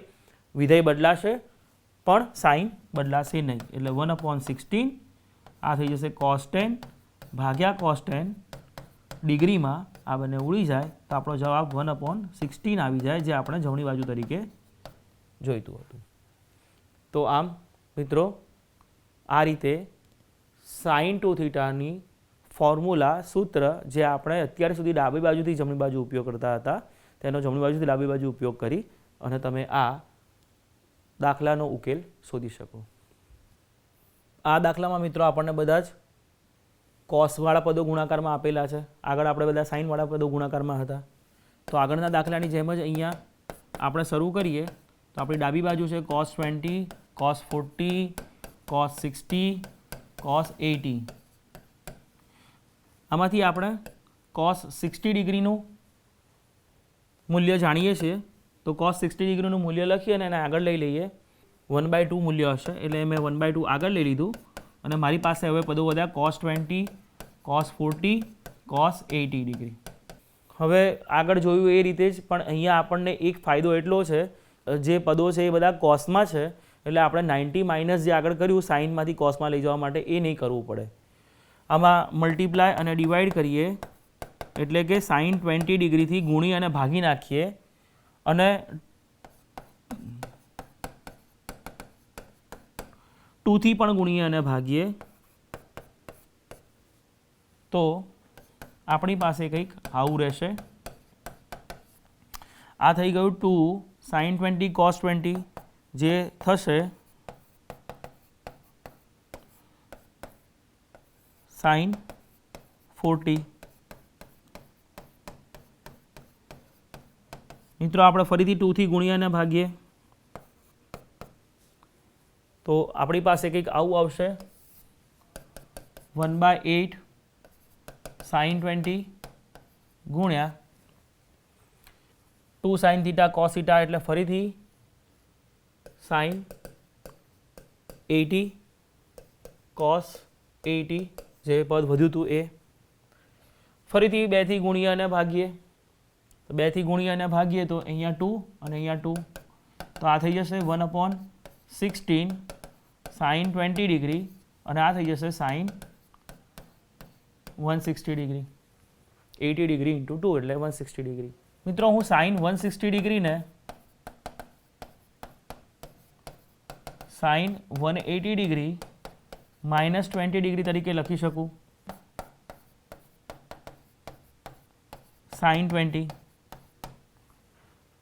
વિધેય બદલાશે પણ સાઇન બદલાશે નહીં, એટલે 1/16 આ થઈ જશે કોસ 10 ભાગ્યા કોસ 10 ડિગ્રીમાં આ બંને ઉડી જાય તો આપણો જવાબ 1/16 આવી જાય, જે આપણે જમણી બાજુ તરીકે જોઈતું હતું. તો આમ મિત્રો આ રીતે સાઇન 2 થીટાની ફોર્મ્યુલા સૂત્ર જે આપણે અત્યાર સુધી ડાબી બાજુથી જમણી બાજુ ઉપયોગ કરતા હતા તેનો જમણી બાજુથી ડાબી બાજુ ઉપયોગ કરી અને તમે આ દાખલાનો ઉકેલ શોધી શકો. આ દાખલામાં મિત્રો આપણને બધા જ કોસવાળા પદો ગુણાકારમાં આપેલા છે. આગળ આપણે બધા સાઇનવાળા પદો ગુણાકારમાં હતા. તો આગળના દાખલાની જેમ જ અહીંયા આપણે શરૂ કરીએ તો આપણી ડાબી બાજુ છે કોસ 20 કોસ 40 કોસ 60 કોસ 80. આમાંથી આપણે કોસ 60 ડિગ્રીનું મૂલ્ય જાણીએ છીએ, તો કોસ 60 ડિગ્રીનું મૂલ્ય લખી અને એને આગળ લઈ લઈએ. 1/2 મૂલ્ય હશે એટલે મેં 1/2 આગળ લઈ લીધું અને મારી પાસે હવે પદો વધ્યા કોસ 20 કોસ 40 કોસ 80 ડિગ્રી. હવે આગળ જોયું એ રીતે જ, પણ અહીંયા આપણને એક ફાયદો એટલો છે, જે પદો છે એ બધા કોસમાં છે, એટલે આપણે 90 માઇનસ જે આગળ કર્યું સાઇનમાંથી કોસમાં લઈ જવા માટે એ નહીં કરવું પડે. આમાં મલ્ટીપ્લાય અને ડિવાઈડ કરીએ એટલે કે સાઇન 20 ડિગ્રીથી ગુણી અને ભાગી નાખીએ અને 2થી પણ ગુણીએ અને ભાગીએ તો આપણી પાસે કંઈક આવું રહેશે. આ થઈ ગયું 2 સાઇન 20 કોસ 20 જે થશે સાઇન 40. મિત્રો આપણે ફરીથી 2થી ગુણીએ અને ભાગીએ તો આપણી પાસે કંઈક આવું આવશે 1/8 સાઇન 20 ગુણ્યા 2 સાઇન થીટા કોસ થીટા એટલે ફરીથી સાઇન 80 કોસ 80 જે પદ વધ્યું હતું એ. ફરીથી 2થી ગુણીએ અને ભાગીએ તો 2થી ગુણીએ અને ભાગીએ તો અહીંયા 2 અને અહીંયા 2 તો આ થઈ જશે 1/16 સાઇન 20 ડિગ્રી અને આ થઈ જશે સાઇન 160 ડિગ્રી. 80 ડિગ્રી ઇન્ટુ 2 એટલે 160 ડિગ્રી. મિત્રો હું સાઇન 160 ડિગ્રીને સાઇન 180 ડિગ્રી માઇનસ 20 ડિગ્રી તરીકે લખી શકું. સાઇન 20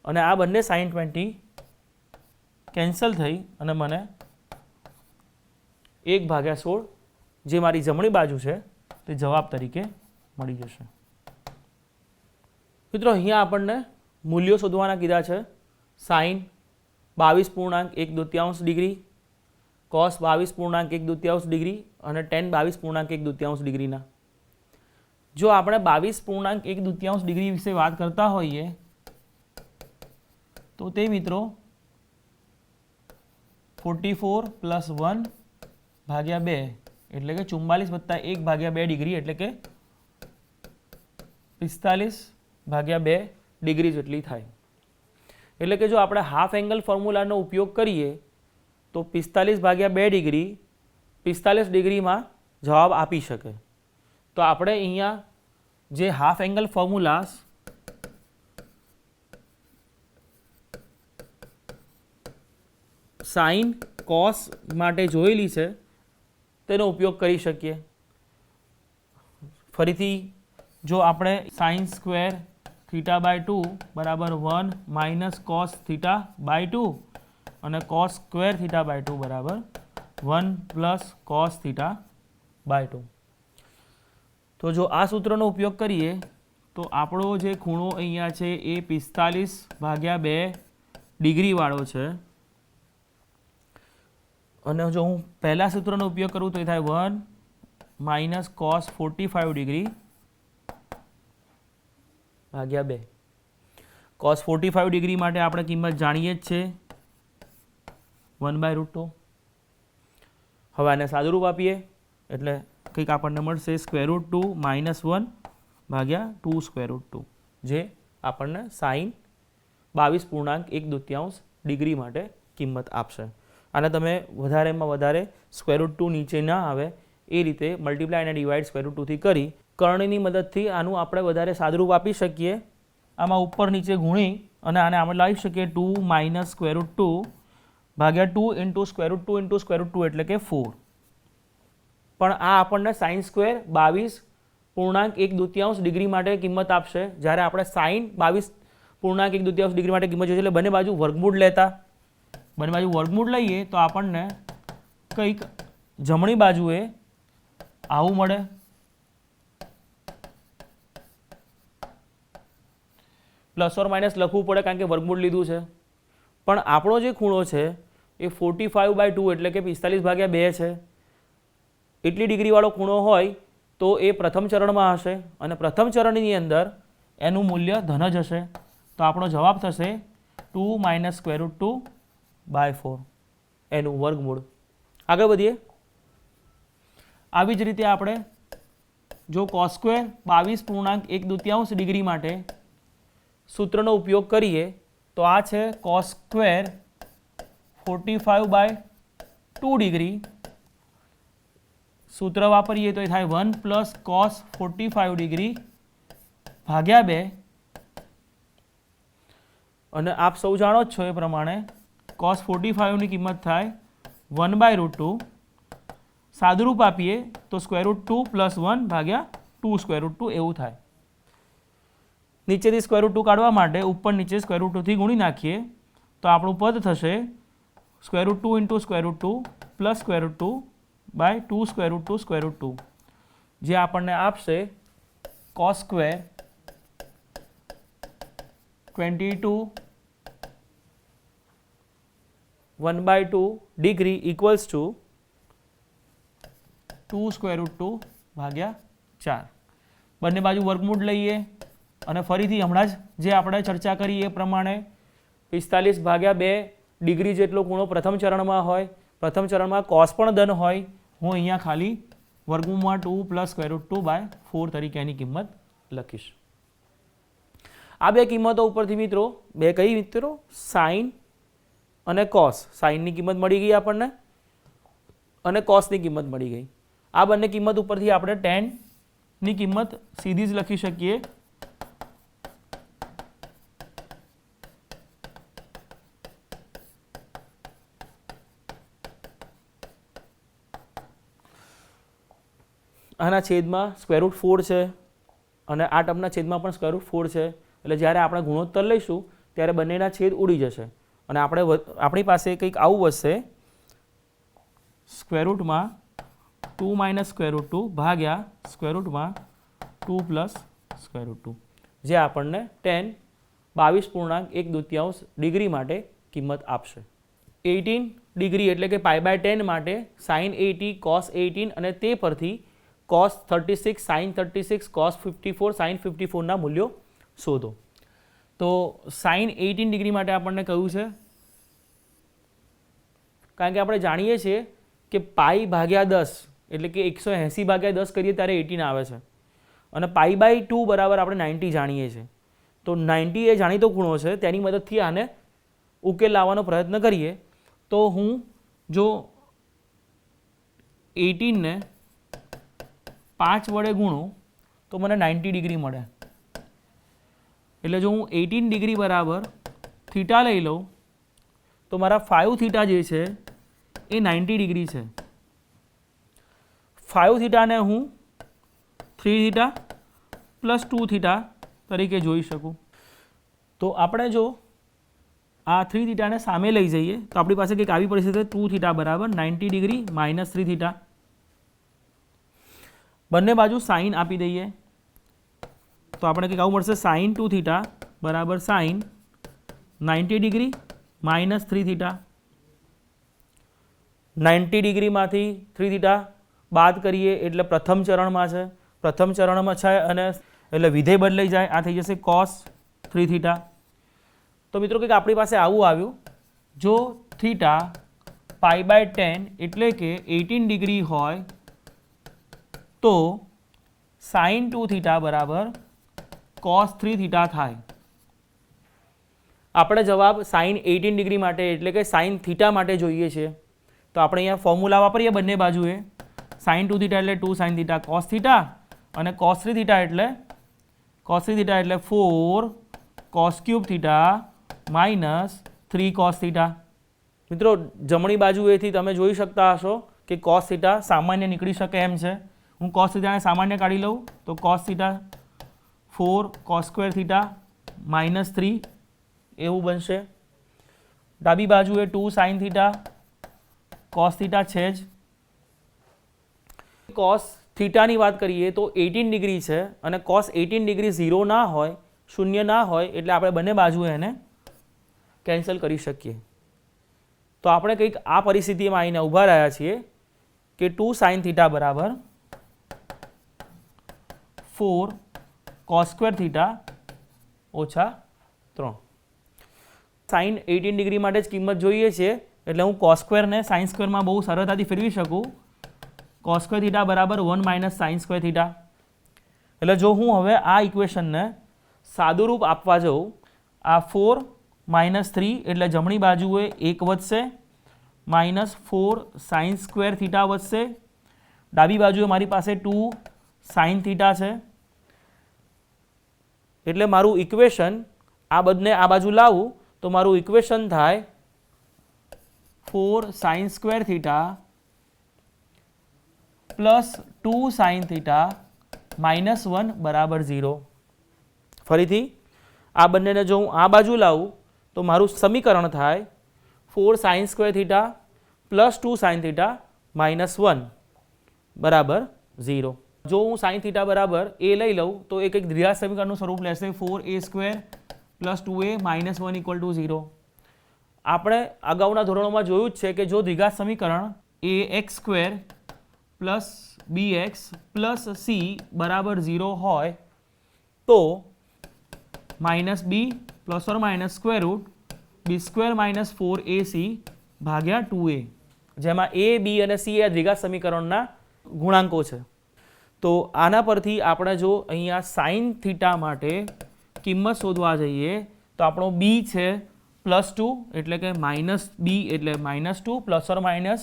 અને આ બંને સાઇન 20 કેન્સલ થઈ અને મને 1/16 જે મારી જમણી બાજુ છે તે જવાબ તરીકે મળી જશે. મિત્રો અહીંયા આપણને મૂલ્યો શોધવાના કીધા છે. સાઇન 22.1 ડિગ્રી, કોસ 22.1 ડિગ્રી અને ટેન 22.1 ડિગ્રીના. જો આપણે 22.1 ડિગ્રી વિશે વાત કરતા હોઈએ તો તે મિત્રો 44 + 1/2 એટલે કે 44 + 1/2 ડિગ્રી એટલે કે 45/2 ડિગ્રી જેટલી થાય. એટલે કે જો આપણે હાફ એંગલ ફોર્મ્યુલાનો ઉપયોગ કરીએ તો 45/2 ડિગ્રી 45 ડિગ્રીમાં જવાબ આપી શકે. તો આપણે અહીંયા જે half angle formula sine cos માટે જોયેલી છે તેનો ઉપયોગ કરી શકીએ. ફરીથી જો આપણે સાઇન સ્ક્વેર θ/2 બરાબર 1 માઇનસ કોસ θ/2 અને કોસ સ્ક્વેર θ/2 બરાબર 1 પ્લસ કોસ θ/2. તો જો આ સૂત્રનો ઉપયોગ કરીએ તો આપણો જે ખૂણો અહીંયા છે એ 45/2 ડિગ્રીવાળો છે. અને જો હું પહેલા સૂત્રનો ઉપયોગ કરું તો એ થાય 1 માઇનસ કોસ 45 ડિગ્રી ભાગ્યા 2. કોસ 45 ડિગ્રી માટે આપણે કિંમત જાણીએ જ છે 1/√2. હવે આને સાદુરૂપ આપીએ એટલે કંઈક આપણને મળશે √2 - 1 ભાગ્યા 2√2 જે આપણને સાઇન 22.1 ડિગ્રી માટે કિંમત આપશે. આને તમે વધારેમાં વધારે √2 નીચે ના આવે એ રીતે મલ્ટીપ્લાય અને ડિવાઈડ √2 થી કરી કર્ણની મદદથી આનું આપણે વધારે સાદુરૂપ આપી શકીએ. આમાં ઉપર નીચે ગુણી અને આને આપણે લાવી શકીએ 2 - √2 ભાગ્યા 2 × √2 × √2 એટલે કે 4. પણ આ આપણને સાઇન સ્ક્વેર 22.1 ડિગ્રી માટે કિંમત આપશે. જ્યારે આપણે સાઇન 22.1 ડિગ્રી માટે કિંમત જોઈએ એટલે બંને બાજુ વર્ગમૂળ લેતા, બંને બાજુ વર્ગમૂળ લઈએ તો આપણને કંઈક જમણી બાજુએ આવું મળે. પ્લસ ઓર માઇનસ લખવું પડે કારણ કે વર્ગમૂળ લીધું છે. પણ આપણો જે ખૂણો છે એ 45/2 એટલે કે 45/2 છે. એટલી ડિગ્રીવાળો ખૂણો હોય તો એ પ્રથમ ચરણમાં હશે અને પ્રથમ ચરણની અંદર એનું મૂલ્ય ધન જ હશે. તો આપણો જવાબ થશે 2 - √2/4 એનું વર્ગમૂળ. આગળ વધીએ. આવી જ રીતે આપણે જો cos સ્ક્વેર 22.1 ડિગ્રી માટે સૂત્રનો ઉપયોગ કરીએ તો આ છે cos સ્ક્વેર 45/2 ડિગ્રી, સૂત્ર વાપરીએ તો એ થાય 1 પ્લસ cos 45 ડિગ્રી ભાગ્યા 2, અને આપ સૌ જાણો જ છો એ પ્રમાણે cos 45ની કિંમત થાય 1/√2, સાદુરૂપ આપીએ તો √2 + 1 ભાગ્યા 2 √2 એવું થાય. નીચેથી √2 કાઢવા માટે ઉપર નીચે √2થી ગુણી નાખીએ તો આપણું પદ થશે √2 × √2 + √2/2 √2, જે આપણને આપશે cos square 22 1/2 degree equals to 2 √2/4. બંને બાજુ વર્ગમૂળ લઈએ અને ફરીથી હમણાં જ જે આપણે ચર્ચા કરી એ પ્રમાણે 45/2 ડિગ્રી જેટલો ખૂણો પ્રથમ ચરણમાં હોય, પ્રથમ ચરણમાં cos પણ ધન હોય, હું અહીંયા ખાલી વર્ગમૂળમાં 2 + √2/4 તરીકે એની કિંમત લખીશ. આ બે કિંમતો ઉપરથી મિત્રો બે કઈ મિત્રો સાઇન અને cos, સાઇનની કિંમત મળી ગઈ આપણને અને cosની કિંમત મળી ગઈ. આ બંને કિંમત ઉપરથી આપણે tanની કિંમત સીધી જ લખી શકીએ. આના છેદમાં √4 છે અને આ ટર્મના છેદમાં પણ √4 છે, એટલે જ્યારે આપણે ગુણોત્તર લઈશું ત્યારે બંનેના છેદ ઉડી જશે અને આપણી પાસે કંઈક આવું વધશે √2 - √2 ભાગ્યા √2 + √2, જે આપણને tan 22.1 ડિગ્રી માટે કિંમત આપશે. 18 ડિગ્રી એટલે કે π/10 માટે sin 80 cos 18 અને તે પરથી cos 36 sin 36 cos 54 sin 54 ના મૂલ્યો શોધો. તો sin 18 ડિગ્રી માટે આપણને કહ્યું છે, કારણ કે આપણે જાણીએ છીએ કે π/10 એટલે કે 180/10 કરીએ ત્યારે 18 આવે છે અને π/2 બરાબર આપણે 90 જાણીએ છીએ. તો 90 એ જાણીતો ખૂણો છે, તેની મદદથી આને ઉકેલ લાવવાનો પ્રયત્ન કરીએ તો હું જો 18 ને 5 વડે ગુણું તો મને 90 ડિગ્રી મળે. એટલે જો હું 18 ડિગ્રી બરાબર થીટા લઈ લઉં તો મારા 5 થીટા જે છે એ 90 ડિગ્રી છે. 5 થીટાને હું 3 થીટા + 2 થીટા તરીકે જોઈ શકું. તો આપણે જો આ 3 થીટાને સામે લઈ જઈએ તો આપણી પાસે કંઈક આવી પરિસ્થિતિ 2 થીટા બરાબર 90 ડિગ્રી - 3 થીટા. બંને બાજુ સાઇન આપી દઈએ તો આપણે કંઈક આવું મળશે sin 2 થીટા બરાબર sin 90 ડિગ્રી - 3 થીટા. 90 ડિગ્રીમાંથી 3 થીટા બાદ કરીએ એટલે પ્રથમ ચરણમાં છે, પ્રથમ ચરણમાં છે અને એટલે વિધેય બદલાઈ જાય, આ થઈ જશે cos 3 થીટા. તો મિત્રો કંઈક આપણી પાસે આવું આવ્યું. જો થીટા π/10 એટલે કે 18 ડિગ્રી હોય તો sin 2 થીટા બરાબર cos 3 થીટા થાય. આપણે જવાબ sin 18 ડિગ્રી માટે એટલે કે sin થીટા માટે જોઈએ છે, તો આપણે અહીંયા ફોર્મ્યુલા વાપરીએ બંને બાજુએ. sin 2 થીટા એટલે 2 sin થીટા cos થીટા અને cos 3 થીટા એટલે 4 cos cube theta -3 cos theta. મિત્રો જમણી બાજુએથી તમે જોઈ શકતા હશો કે cos થીટા સામાન્ય નીકળી શકે એમ છે. હું cos થીટાને સામાન્ય કાઢી લઉં તો cos theta 4 cos square theta -3 એવું બનશે. ડાબી બાજુએ 2 sin થીટા cos થીટા છે જ. cos થીટાની વાત કરીએ તો 18 ડિગ્રી છે અને cos 18 ડિગ્રી 0 ના હોય, શૂન્ય ના હોય, એટલે આપણે બંને બાજુએ એને કેન્સલ કરી શકીએ. તો આપણે કંઈક આ પરિસ્થિતિમાં આવીને ઊભા રહ્યા છીએ કે 2 sin થીટા બરાબર 4 cos square theta -3. sin 18 degree માટે જ કિંમત જોઈએ છે એટલે હું cos સ્ક્વેરને sin સ્ક્વેરમાં બહુ સરળતાથી ફેરવી શકું. cos સ્ક્વેર થીટા બરાબર 1 - sin સ્ક્વેર થીટા. એટલે જો હું હવે આ ઇક્વેશનને સાદુરૂપ આપવા જાઉં, આ 4 -3 એટલે જમણી બાજુએ 1 વધશે, -4 sin સ્ક્વેર થીટા વધશે, ડાબી બાજુએ મારી પાસે 2 sin થીટા છે. એટલે મારું ઇક્વેશન આ બધાને આ બાજુ લાવું તો મારું ઇક્વેશન થાય 4 sin square theta plus 2 sin theta -1 બરાબર 0. ફરીથી આ બંનેને જો હું આ બાજુ લાવું તો મારું સમીકરણ થાય 4 sin square theta plus 2 sin theta -1 બરાબર 0. જો હું sin થીટા બરાબર a લઈ લઉં તો એક દ્વિઘાત સમીકરણનું સ્વરૂપ લેશે 4a² પ્લસ 2a -1 = 0. આપણે અગાઉના ધોરણોમાં જોયું જ છે કે જો દ્વિઘાત સમીકરણ ax² plus bx plus c બરાબર 0 હોય તો -b plus or minus square root b² - 4ac ભાગ્યા 2a, જેમાં a, b અને c એ દ્વિઘાત સમીકરણના ગુણાંકો છે. તો આના પરથી આપણે જો અહીંયા સાઇન થીટા માટે કિંમત શોધવા જઈએ તો આપણો b છે +2 એટલે કે -b એટલે -2 પ્લસ ઓર માઇનસ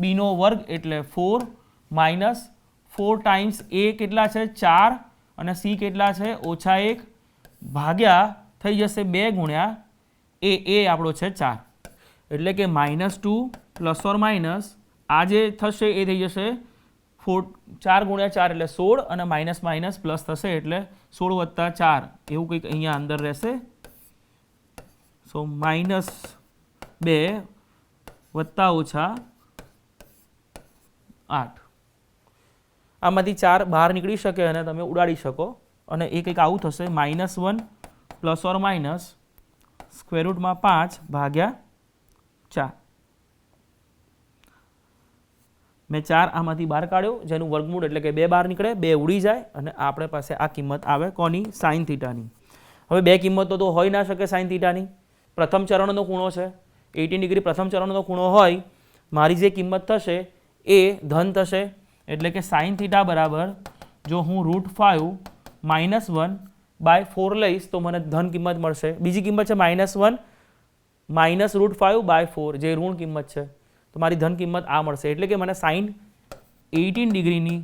bનો વર્ગ એટલે 4 માઇનસ 4 ટાઈમ્સ a કેટલા છે 4 અને c કેટલા છે -1 ભાગ્યા થઈ જશે 2 ગુણ્યા a આપણો છે 4 એટલે કે -2 પ્લસ ઓર માઇનસ આ જે થશે એ થઈ જશે 4 ગુણ્યા 4 એટલે 16 અને માઇનસ માઇનસ પ્લસ થશે એટલે 16 + 4 એવું કંઈક અહીંયા અંદર રહેશે. સો -2 + -8 આમાંથી 4 બહાર નીકળી શકે અને તમે ઉડાડી શકો અને એ કંઈક આવું થશે -1 પ્લસ ઓર માઇનસ √5 ભાગ્યા 4. મેં 4 આમાંથી બહાર કાઢ્યો જેનું વર્ગમૂળ એટલે કે 2 બહાર નીકળે, 2 ઉડી જાય અને આપણે પાસે આ કિંમત આવે કોની સાઇન થીટાની. હવે બે કિંમતો તો હોઈ ના શકે સાઇન થીટાની. પ્રથમ ચરણનો ખૂણો છે 18 ડિગ્રી, પ્રથમ ચરણનો ખૂણો હોય મારી જે કિંમત થશે એ ધન થશે એટલે કે સાઇન થીટા બરાબર જો હું √5 -1/4 લઈશ તો મને ધન કિંમત મળશે. બીજી કિંમત છે -1 -√5/4 જે ઋણ કિંમત છે તો મારી ધન કિંમત આ મળશે એટલે કે મને સાઇન 18 ડિગ્રીની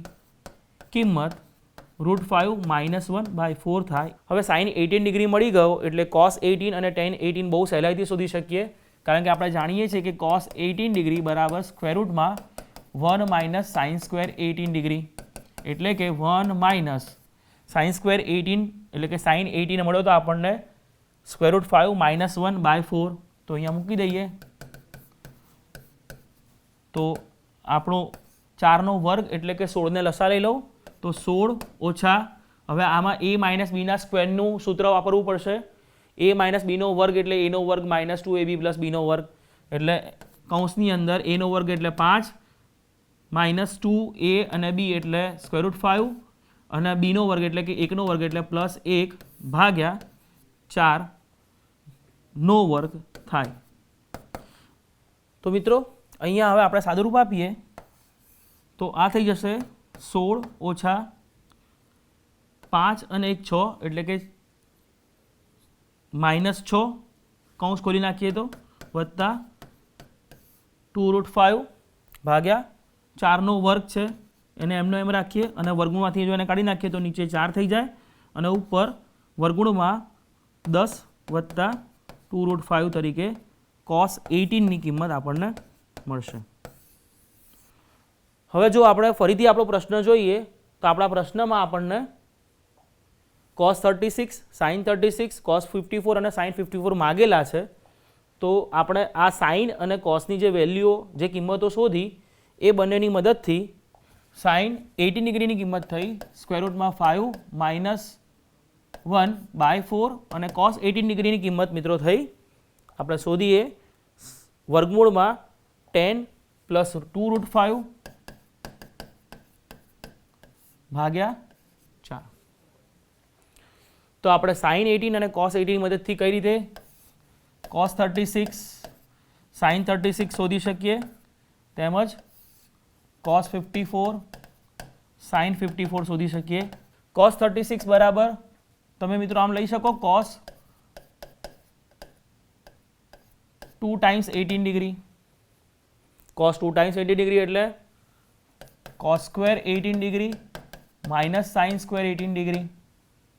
કિંમત √5 -1/4 થાય. હવે સાઇન 18 ડિગ્રી મળી ગયો એટલે cos 18 અને tan 18 બહુ સહેલાઈથી શોધી શકીએ કારણ કે આપણે જાણીએ છીએ કે cos 18 ડિગ્રી બરાબર √1 - sin સ્ક્વેર 18 ડિગ્રી એટલે કે 1 - sin સ્ક્વેર 18 એટલે કે સાઇન 18 મળ્યો તો આપણને √5 -1/4 તો અહીંયા મૂકી દઈએ તો આપણો 4નો વર્ગ એટલે કે 16ને લસા લઈ લઉં તો 16 ઓછા હવે આમાં a - bના સ્ક્વેરનું સૂત્ર વાપરવું પડશે. a - bનો વર્ગ એટલે aનો વર્ગ -2ab + bનો વર્ગ એટલે કૌંસની અંદર aનો વર્ગ એટલે 5 -2a અને b એટલે √5 અને bનો વર્ગ એટલે કે 1નો વર્ગ એટલે +1 ભાગ્યા 4 નો વર્ગ થાય. તો મિત્રો અહીંયા હવે આપણે સાદુરૂપ આપીએ તો આ થઈ જશે 16 ઓછા 5 અને 1 6 એટલે કે -6 કૌંસ ખોલી નાખીએ તો વત્તા 2√5 ભાગ્યા 4નો વર્ગ છે એને એમનો એમ રાખીએ અને વર્ગમૂળમાંથી જો એને કાઢી નાખીએ તો નીચે 4 થઈ જાય અને ઉપર વર્ગમૂળમાં 10 વત્તા 2√5 તરીકે cos 18ની કિંમત આપણને મળશે. હવે જો આપણે ફરીથી આપણો પ્રશ્ન જોઈએ તો આપણા પ્રશ્નમાં આપણને cos 36, sin 36, cos 54 અને sin 54 માગેલા છે. તો આપણે આ સાઇન અને કોસની જે વેલ્યુઓ જે કિંમતો શોધી એ બંનેની મદદથી સાઇન 18 ડિગ્રીની કિંમત થઈ √5 -1/4 અને cos 18 ડિગ્રીની કિંમત મિત્રો થઈ આપણે શોધીએ વર્ગમૂળમાં 10 + 2√5 ભાગ્યા 4. તો આપણે સાઇન 18 અને cos 18 મદદથી કઈ રીતે cos 36 sin 36 શોધી શકીએ તેમજ cos 54 sin 54 શોધી શકીએ. cos 36 બરાબર તમે મિત્રો આમ લઈ શકો cos 2 times 18 degree. cos 2 times 80 degree એટલે cos square 18 degree minus sine square 18 degree.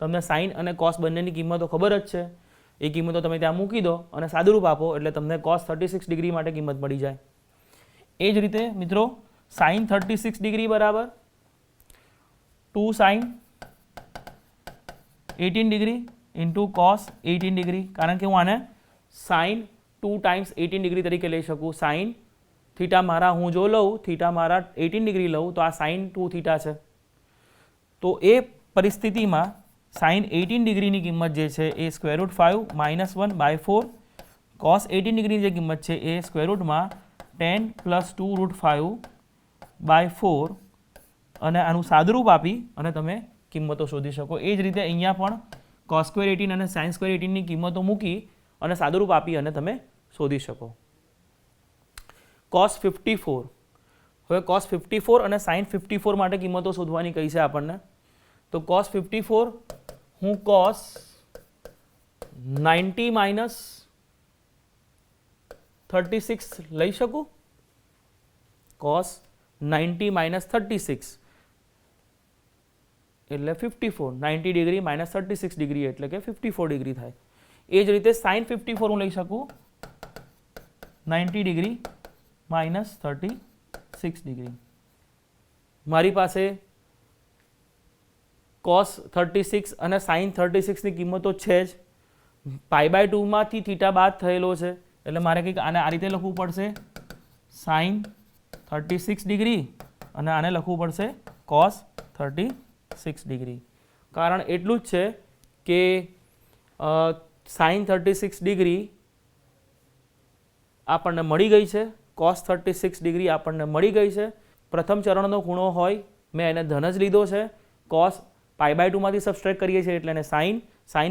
તમને સાઇન અને cos બંનેની કિંમતો ખબર જ છે. એ કિંમતો તમે ત્યાં મૂકી દો અને સાદુરૂપ આપો એટલે તમને cos 36 ડિગ્રી માટે કિંમત મળી જાય. એ જ રીતે મિત્રો સાઇન 36 ડિગ્રી બરાબર 2 sine 18 degree into cos 18 degree. કારણ કે હું આને સાઇન 2 ટાઈમ્સ 18 ડિગ્રી તરીકે લઈ શકું. સાઇન થીટા મારા હું જો લઉં, થીટા મારા 18 ડિગ્રી લઉં તો આ સાઇન 2 થીટા છે. તો એ પરિસ્થિતિમાં સાઇન 18 ડિગ્રીની કિંમત જે છે એ √5 માઇનસ 1/4, cos 18 ડિગ્રીની જે કિંમત છે એ √માં 10 + 2√5/4 અને આનું સાદુરૂપ આપી અને તમે કિંમતો શોધી શકો. એ જ રીતે અહીંયા પણ cos સ્ક્વેર 18 અને સાઇન સ્ક્વેર 18ની કિંમતો મૂકી અને સાદુરૂપ આપી અને તમે શોધી શકો. cos 54, હવે cos 54 અને sin 54 માટે કિંમતો શોધવાની કઈ છે આપણને. તો cos 54 હું cos 90 માઇનસ 36 લઈ શકું. cos 90 માઇનસ 36 એટલે 54. 90 ડિગ્રી માઇનસ 36 ડિગ્રી એટલે કે 54 ડિગ્રી થાય. એ જ રીતે sin 54 હું લઈ શકું 90 ડિગ્રી માઇનસ 36 ડિગ્રી. મારી પાસે cos 36 અને sin 36ની કિંમતો છે જ. π/2 માંથી થીટા બાદ થયેલો છે એટલે મારે કંઈક આને આ રીતે લખવું પડશે sin 36 ડિગ્રી અને આને લખવું પડશે cos 36 ડિગ્રી. કારણ એટલું જ છે કે sin 36 ડિગ્રી આપણને મળી ગઈ છે, cos 36 ડિગ્રી આપણને મળી ગઈ છે. પ્રથમ ચરણનો ખૂણો હોય મેં એને ધન જ લીધો છે. cos π/2 માંથી સબસ્ટ્રેક્ટ કરીએ છીએ એટલે એને sin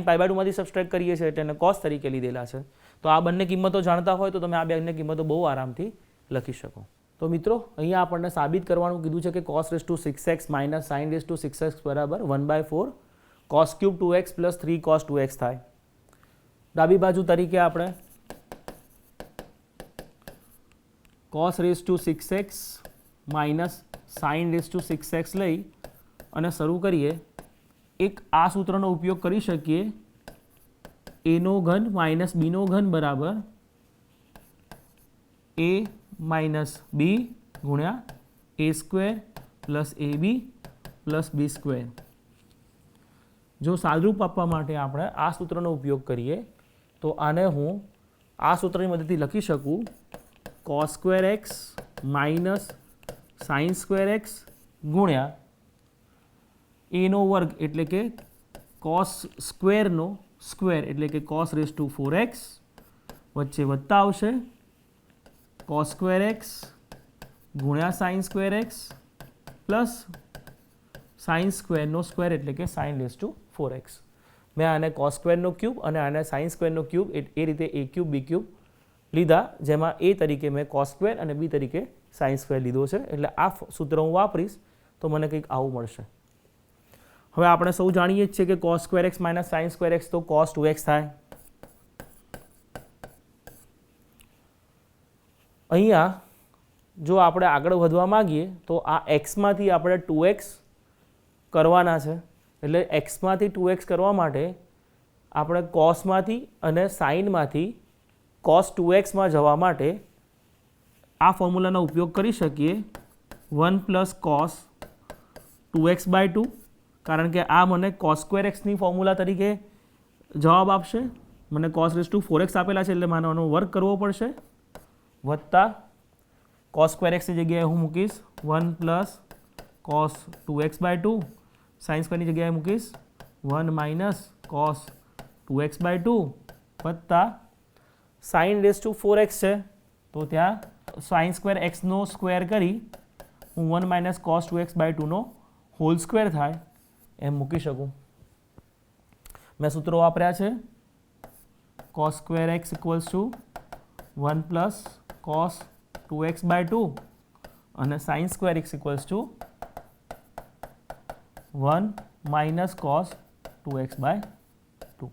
π/2 માંથી સબસ્ટ્રેક્ટ કરીએ છીએ એટલે એને cos તરીકે લીધેલા છે. તો આ બંને કિંમતો જાણતા હોય તો તમે આ બંને કિંમતો બહુ આરામથી લખી શકો. તો મિત્રો અહીંયા આપણને સાબિત કરવાનું કીધું છે કે cos⁶x માઇનસ sin⁶x બરાબર 1/4 cos³ 2x plus 3 cos 2x થાય. ડાબી બાજુ તરીકે આપણે cos⁶x માઇનસ sin⁶x લઈ અને શરૂ કરીએ. એક આ સૂત્રનો ઉપયોગ કરી શકીએ a નો ઘન માઇનસ b નો ઘન બરાબર a માઇનસ b ગુણ્યા a² plus ab plus b². જો સાદુરૂપ આપવા માટે આપણે આ સૂત્રનો ઉપયોગ કરીએ તો આને હું આ સૂત્રની મદદથી લખી શકું cos² x minus sin² x ગુણ્યા a નો વર્ગ એટલે કે cos સ્ક્વેરનો સ્ક્વેર એટલે કે cos⁴x વચ્ચે વત્તા આવશે cos² x ગુણ્યા sin² x plus sin² square એટલે કે sin⁴x. મેં આને cos² ક્યુબ અને આને sin² ક્યુબ એ રીતે a³ b³ લીધા, જેમાં a તરીકે મેં cos² અને b તરીકે sin² લીધો છે. એટલે આ સૂત્ર હું વાપરીશ તો મને કંઈક આવું મળશે. હવે આપણે સૌ જાણીએ જ છીએ કે cos² x minus sin² x તો cos 2x થાય. અહીંયા જો આપણે આગળ વધવા માંગીએ તો આ xમાંથી આપણે 2x કરવાના છે. એટલે xમાંથી 2x કરવા માટે આપણે cosમાંથી અને sinમાંથી cos 2x માં જવા માટે આ ફોર્મ્યુલાનો ઉપયોગ કરી શકીએ 1 પ્લસ cos 2x/2, કારણ કે આ મને cos² x ની ફોર્મ્યુલા તરીકે જવાબ આપશે. મને cos⁴x આપેલા છે એટલે મારે આનો વર્ગ કરવો પડશે વત્તા cos² x ની જગ્યાએ હું મૂકીશ 1 પ્લસ cos 2x/2, sin² ની જગ્યાએ મૂકીશ 1 માઇનસ cos 2x/2 વત્તા sin⁴x છે તો ત્યાં sin² x નો સ્ક્વેર કરી હું 1 માઇનસ cos 2x/2 નો હોલ સ્ક્વેર થાય એમ મૂકી શકું. મેં સૂત્રો વાપર્યા છે cos² x = 1 plus cos 2x/2 અને sin² x = 1 minus cos 2x/2.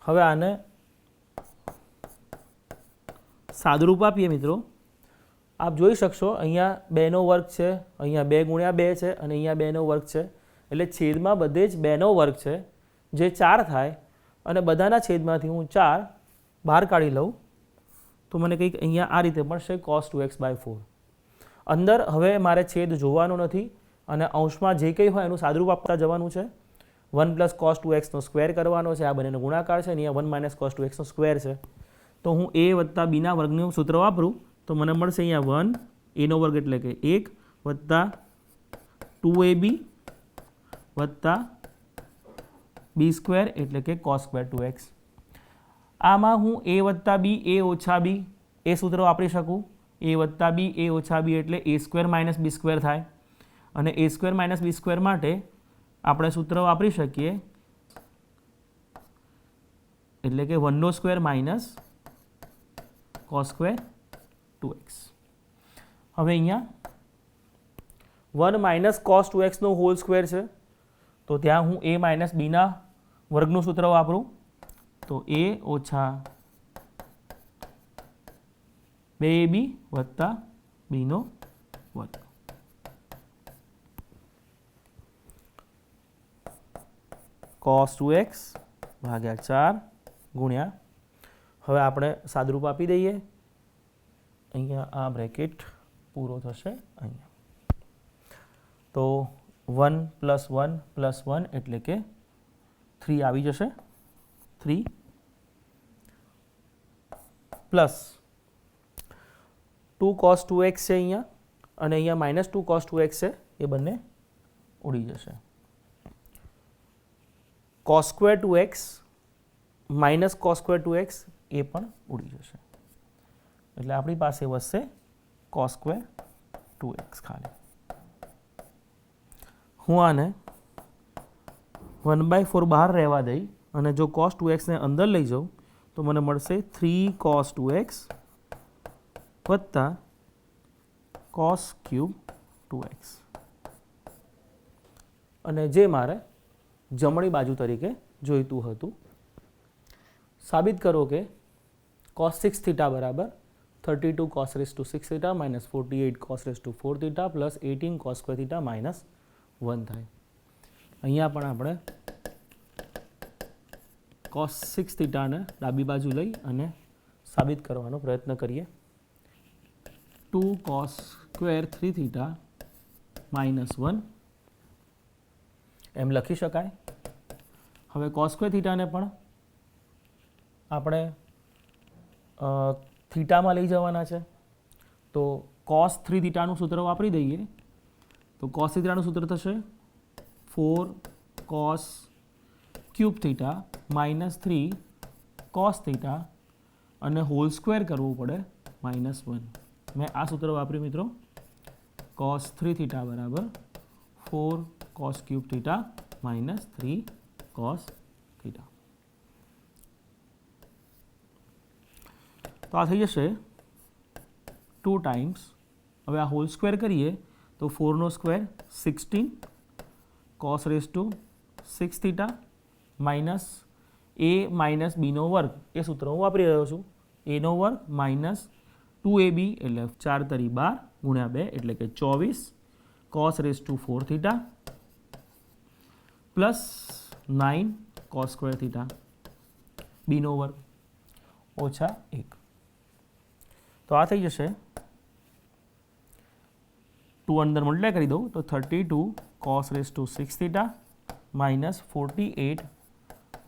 હવે આને સાદુરૂપ આપીએ મિત્રો. આપ જોઈ શકશો અહીંયા 2નો વર્ગ છે, અહીંયા 2 ગુણ્યા 2 છે અને અહીંયા 2નો વર્ગ છે, એટલે છેદમાં બધે જ 2નો વર્ગ છે જે 4 થાય. અને બધાના છેદમાંથી હું 4 બહાર કાઢી લઉં તો મને કંઈક અહીંયા આ રીતે મળશે cos 2x/4. અંદર હવે મારે છેદ જોવાનો નથી અને અંશમાં જે કંઈ હોય એનું સાદુરૂપ આપતા જવાનું છે. 1 + cos 2x સ્ક્વેર કરવાનો છે, આ બંનેનો ગુણાકાર છે, અને અહીંયા 1 - cos 2x સ્ક્વેર છે. તો હું a + b ના વર્ગનું સૂત્ર વાપરું તો મને મળશે અહીંયા 1 a નો વર્ગ એટલે કે 1 + 2ab + b સ્ક્વેર એટલે કે cos સ્ક્વેર 2x. આમાં હું a + b a ઓછા b એ સૂત્ર વાપરી શકું. a + b a ઓછા b એટલે a² - b સ્ક્વેર થાય. અને a² - b સ્ક્વેર માટે આપણે સૂત્ર વાપરી શકીએ એટલે કે 1² - cos સ્ક્વેર 2x. હવે અહીંયા 1 - cos 2x નો હોલ સ્ક્વેર છે તો ત્યાં હું a - b ના વર્ગનું સૂત્ર વાપરું તો a ઓછા 2ab વત્તા b નો વર્ગ. cos 2x ભાગ્યા 4 ગુણ્યા, હવે આપણે સાદુરૂપ આપી દઈએ. અહીંયા આ બ્રેકેટ પૂરો થશે અહીંયા. તો 1 + 1 + 1 એટલે કે 3 આવી જશે. 3 પ્લસ 2 cos 2x છે અહીંયા અને અહીંયા -2 cos 2x છે, એ બંને ઉડી જશે. cos square 2x minus cos square 2x એ પણ ઉડી જશે. એટલે આપણી પાસે વધશે cos સ્ક્વેર 2x ખાલી. હું આને 1/4 બહાર રહેવા દઈ અને જો cos 2x ને અંદર લઈ જાઉં તો મને મળશે 3 cos 2x વત્તા cos ક્યુબ 2x. અને જે મારે જમણી બાજુ તરીકે જોઈતું હતું. સાબિત કરો કે cos 6 θ બરાબર 32 cos raised to 6 θ minus 48 cos raised to 4 θ plus 18 cos square θ minus 1 થાય. અહીંયા પણ આપણે cos 6 θ ને ડાબી બાજુ લઈ અને સાબિત કરવાનો પ્રયત્ન કરીએ. 2 cos square 3 θ minus 1 એમ લખી શકાય. હવે cos square θ ને પણ આપણે થીટામાં લઈ જવાના છે તો cos 3 θ નું સૂત્ર વાપરી દઈએ તો cos θ નું સૂત્ર થશે 4 cos ક્યુબ θ minus 3 cos θ અને હોલ સ્ક્વેર કરવું પડે -1. મેં આ સૂત્ર વાપર્યું મિત્રો. cos 3 θ બરાબર 4 cos ક્યુબ θ minus 3 cos θ. તો આ થઈ જશે 2 ટાઈમ્સ. હવે આ હોલ સ્ક્વેર કરીએ તો 4 નો square 16 cos raised to 6 θ minus a minus b નો વર્ગ એ સૂત્ર હું વાપરી રહ્યો છું. a નો વર્ગ માઇનસ 2ab એટલે 4 તરી 12 ગુણ્યા 2 એટલે કે 24 cos raised to 4 θ plus 9 cos square θ b નો વર્ગ ઓછા 1. તો આ થઈ જશે 2 અંદર મલ્ટીપ્લાય કરી દઉં તો 32 cos raised to 6 θ minus 48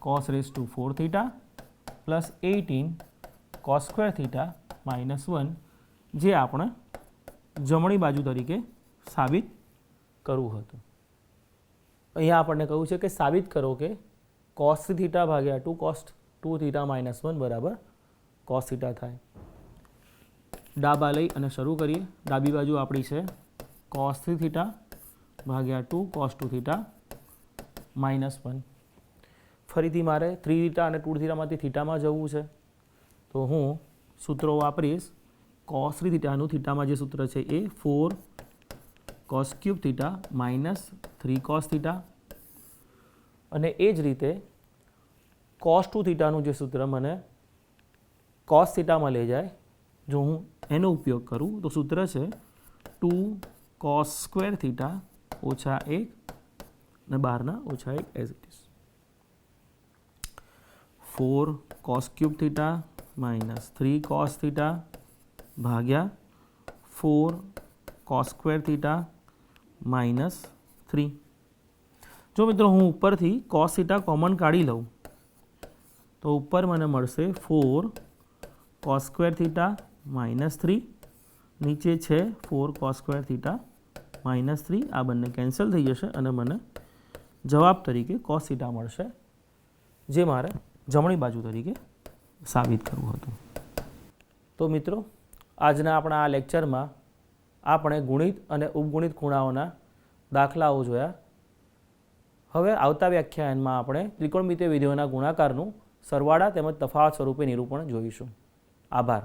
cos raised to 4 θ plus 18 cos square θ minus 1 જે આપણે જમણી બાજુ તરીકે સાબિત કરવું હતું. અહીંયા આપણને કહ્યું છે કે સાબિત કરો કે cos 3 θ ભાગ્યા 2 cos 2 θ minus 1 બરાબર cos θ થાય. ડાબા લઈ અને શરૂ કરીએ. ડાબી બાજુ આપણી છે cos 3 θ ભાગ્યા 2 cos 2 θ minus 1. ફરીથી મારે 3 θ અને 2 θ માંથી થીટામાં જવું છે તો હું સૂત્રો વાપરીશ. cos 3 θ નું થીટામાં જે સૂત્ર છે એ 4 cos cube theta minus 3 cos theta. અને એ જ રીતે કોસ 2 થીટાનું જે સૂત્ર મને કોસ થીટામાં લઈ જાય, જો હું એનો ઉપયોગ કરું તો સૂત્ર છે 2 કોસ સ્ક્વેર થીટા ઓછા 1 અને 12 ઓછા 1 as it is. 4 cos cube theta minus 3 cos theta ભાગ્યા 4 કોસ સ્ક્વેર થીટા માઇનસ 3. જો મિત્રો હું ઉપરથી કોસ થીટા કોમન કાઢી લઉં તો ઉપર મને મળશે 4 કોસ સ્ક્વેર થીટા માઇનસ 3, નીચે છે 4 કોસ સ્ક્વેર થીટા માઇનસ 3. આ બંને કેન્સલ થઈ જશે અને મને જવાબ તરીકે કોસ થીટા મળશે, જે મારે જમણી બાજુ તરીકે સાબિત કરવું હતું. તો મિત્રો, આજના આપણા આ લેક્ચરમાં આપણે ગુણિત અને ઉપગુણિત ખૂણાઓના દાખલાઓ જોયા. હવે આવતા વ્યાખ્યાનમાં આપણે ત્રિકોણમિતિય વિધેયોના ગુણાકારનું સરવાળા તેમજ તફાવત સ્વરૂપે નિરૂપણ જોઈશું. આભાર.